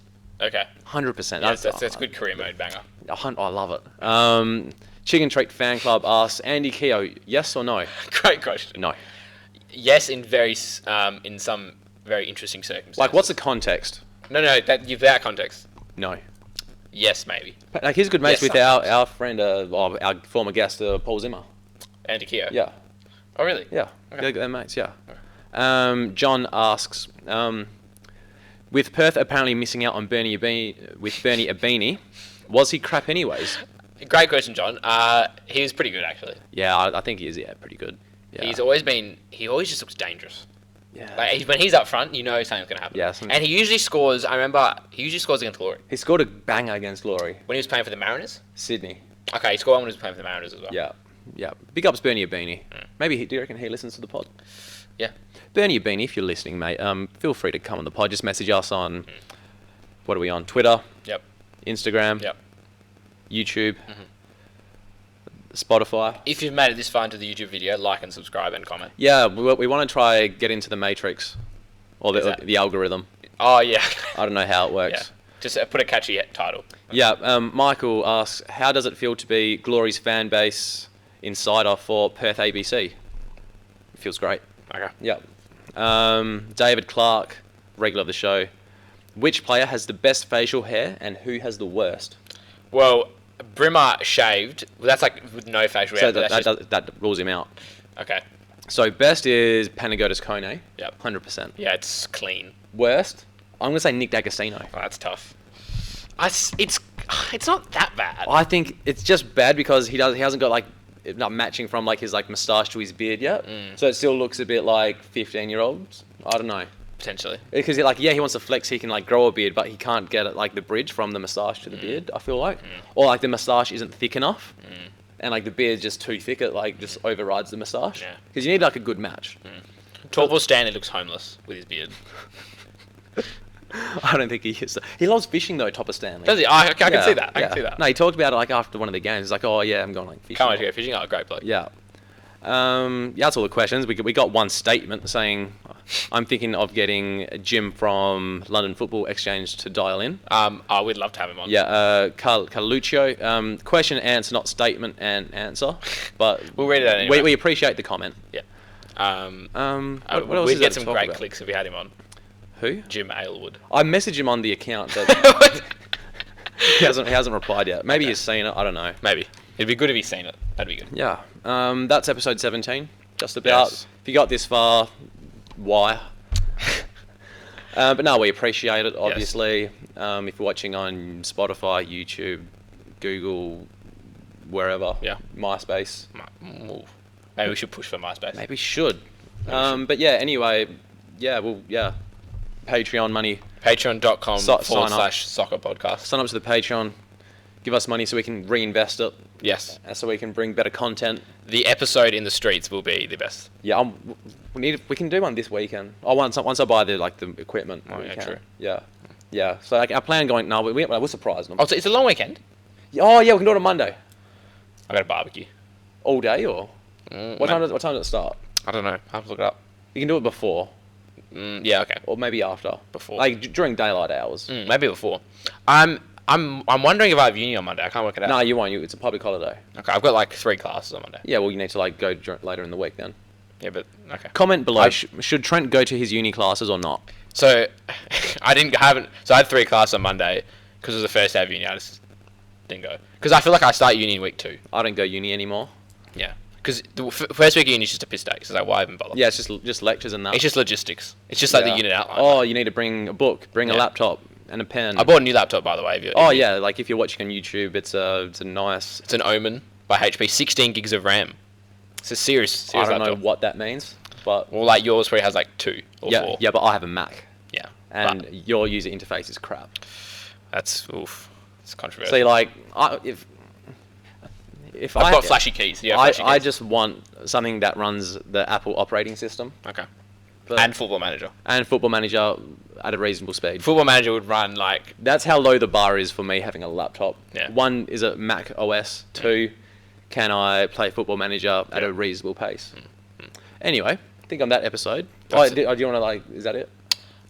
Speaker 2: Okay.
Speaker 3: 100%.
Speaker 2: Yeah, that's good career mode banger.
Speaker 3: I love it. Chicken Treat Fan Club asks, Andy Keogh, yes or no?
Speaker 2: Great question.
Speaker 3: No.
Speaker 2: Yes, in some very interesting circumstances.
Speaker 3: Like, what's the context?
Speaker 2: No, without context.
Speaker 3: No.
Speaker 2: Yes, maybe.
Speaker 3: Like, he's good mates with our friend, our former guest, Paul Zimmer.
Speaker 2: Andy Keogh?
Speaker 3: Yeah.
Speaker 2: Oh, really?
Speaker 3: Yeah.
Speaker 2: Okay.
Speaker 3: They're mates, yeah. John asks, with Perth apparently missing out on Bernie Abini, was he crap anyways?
Speaker 2: Great question, John. He was pretty good, actually.
Speaker 3: Yeah, I think he is, pretty good. Yeah.
Speaker 2: He always just looks dangerous.
Speaker 3: Yeah.
Speaker 2: Like, when he's up front, you know something's going to happen.
Speaker 3: Yeah,
Speaker 2: and he usually scores, I remember, against Glory.
Speaker 3: He scored a banger against Glory.
Speaker 2: When he was playing for the Mariners?
Speaker 3: Sydney.
Speaker 2: Okay, he scored one when he was playing for the Mariners as well.
Speaker 3: Yeah. Big ups Bernie Abini. Maybe, do you reckon he listens to the pod?
Speaker 2: Yeah.
Speaker 3: Bernie Abini, if you're listening, mate, feel free to come on the pod. Just message us on, what are we on? Twitter?
Speaker 2: Yep.
Speaker 3: Instagram?
Speaker 2: Yep.
Speaker 3: YouTube? Spotify?
Speaker 2: If you've made it this far into the YouTube video, like and subscribe and comment.
Speaker 3: Yeah, we want to try get into the matrix. Or the algorithm.
Speaker 2: Oh, yeah.
Speaker 3: I don't know how it works.
Speaker 2: Yeah. Just put a catchy title.
Speaker 3: Yeah, Michael asks, how does it feel to be Glory's fan base insider for Perth ABC? It feels great.
Speaker 2: Okay.
Speaker 3: Yeah. David Clark, regular of the show. Which player has the best facial hair and who has the worst?
Speaker 2: Well, Brimmer shaved. Well, that's like with no facial hair.
Speaker 3: So that rules him out.
Speaker 2: Okay.
Speaker 3: So best is Panagotis Kone.
Speaker 2: Yep.
Speaker 3: 100%.
Speaker 2: Yeah, it's clean.
Speaker 3: Worst? I'm going to say Nick D'Agostino.
Speaker 2: Oh, that's tough. It's not that bad.
Speaker 3: I think it's just bad because he hasn't got like not matching from like his like moustache to his beard yet. So it still looks a bit like 15-year-olds. I don't know.
Speaker 2: Potentially.
Speaker 3: Because like he wants to flex, he can like grow a beard, but he can't get it like the bridge from the moustache to the beard. I feel like, or like the moustache isn't thick enough, and like the beard's just too thick. It like just overrides the moustache.
Speaker 2: Yeah.
Speaker 3: Because you need like a good match.
Speaker 2: Torval Stanley looks homeless with his beard.
Speaker 3: I don't think he is. He loves fishing though, Topper Stanley.
Speaker 2: Does he? I can see that. I can see that.
Speaker 3: No, he talked about it like after one of the games. He's like, oh yeah, I'm going like fishing.
Speaker 2: Can't wait to go fishing. Oh, great bloke.
Speaker 3: Yeah. Yeah, that's all the questions. We got one statement saying, I'm thinking of getting Jim from London Football Exchange to dial in.
Speaker 2: We'd love to have him on.
Speaker 3: Yeah, Carluccio. Question, answer, not statement and answer. But
Speaker 2: we'll read it out anyway.
Speaker 3: We appreciate the comment.
Speaker 2: Yeah.
Speaker 3: What else
Speaker 2: We'd
Speaker 3: is there
Speaker 2: get
Speaker 3: to
Speaker 2: some
Speaker 3: talk
Speaker 2: great
Speaker 3: about?
Speaker 2: clicks if we had him on.
Speaker 3: Who?
Speaker 2: Jim Aylward.
Speaker 3: I messaged him on the account, but he hasn't replied yet. Maybe he's seen it. I don't know.
Speaker 2: Maybe. It'd be good if he's seen it. That'd be good.
Speaker 3: Yeah. That's episode 17. Just about.
Speaker 2: Yes.
Speaker 3: If you got this far, why? But no, we appreciate it, obviously. If you're watching on Spotify, YouTube, Google, wherever.
Speaker 2: Yeah.
Speaker 3: MySpace.
Speaker 2: Maybe we should push for MySpace.
Speaker 3: Maybe should. But yeah, anyway, Patreon money.
Speaker 2: Patreon.com/Sokkah podcast.
Speaker 3: Sign up to the Patreon. Give us money so we can reinvest it.
Speaker 2: Yes.
Speaker 3: So we can bring better content.
Speaker 2: The episode in the streets will be the best.
Speaker 3: Yeah, we can do one this weekend. Oh, once I buy the equipment.
Speaker 2: Oh, yeah, true.
Speaker 3: Yeah. So like our plan going. No, we're surprised.
Speaker 2: Oh, so it's a long weekend.
Speaker 3: Oh yeah, we can do it on Monday.
Speaker 2: I got a barbecue.
Speaker 3: All day or what time does it start?
Speaker 2: I don't know. I have to look it up.
Speaker 3: You can do it before.
Speaker 2: Yeah. Okay.
Speaker 3: Or maybe after.
Speaker 2: Before.
Speaker 3: Like during daylight hours.
Speaker 2: Maybe before. I'm wondering if I have uni on Monday. I can't work it out.
Speaker 3: No, you won't. It's a public holiday.
Speaker 2: Okay, I've got like 3 classes on Monday.
Speaker 3: Yeah, well, you need to go later in the week then.
Speaker 2: Yeah, but okay.
Speaker 3: Comment below. Should Trent go to his uni classes or not?
Speaker 2: So I had 3 classes on Monday because it was the first day of uni. I just didn't go because I feel like I start uni in week 2.
Speaker 3: I don't go uni anymore.
Speaker 2: Yeah, because the first week of uni is just a piss take. So like, why even bother?
Speaker 3: Yeah, it's just lectures and that.
Speaker 2: It's just logistics. It's just like the unit outline.
Speaker 3: Oh, you need to bring a book, a laptop, and a pen.
Speaker 2: I bought a new laptop, by the way.
Speaker 3: Like if you're watching on YouTube, it's a nice.
Speaker 2: It's an Omen by HP, 16 gigs of RAM. It's a serious
Speaker 3: I don't
Speaker 2: laptop.
Speaker 3: know what that means, but
Speaker 2: well, like yours probably has like 2 or 4.
Speaker 3: Yeah, but I have a Mac.
Speaker 2: Yeah,
Speaker 3: and your user interface is crap.
Speaker 2: That's it's controversial.
Speaker 3: See, like if
Speaker 2: I've got flashy keys. Yeah,
Speaker 3: I just want something that runs the Apple operating system.
Speaker 2: Okay. And Football Manager.
Speaker 3: And Football Manager at a reasonable speed.
Speaker 2: Football Manager would run like...
Speaker 3: That's how low the bar is for me having a laptop.
Speaker 2: Yeah.
Speaker 3: 1, is it Mac OS? 2, can I play Football Manager at a reasonable pace? Anyway, I think on that episode... do you want to is that it?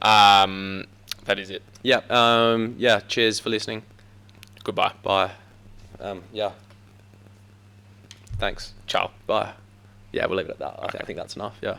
Speaker 2: That is it.
Speaker 3: Yeah. Cheers for listening.
Speaker 2: Goodbye.
Speaker 3: Bye. Thanks.
Speaker 2: Ciao.
Speaker 3: Bye. Yeah, we'll leave it at that. I think that's enough. Yeah.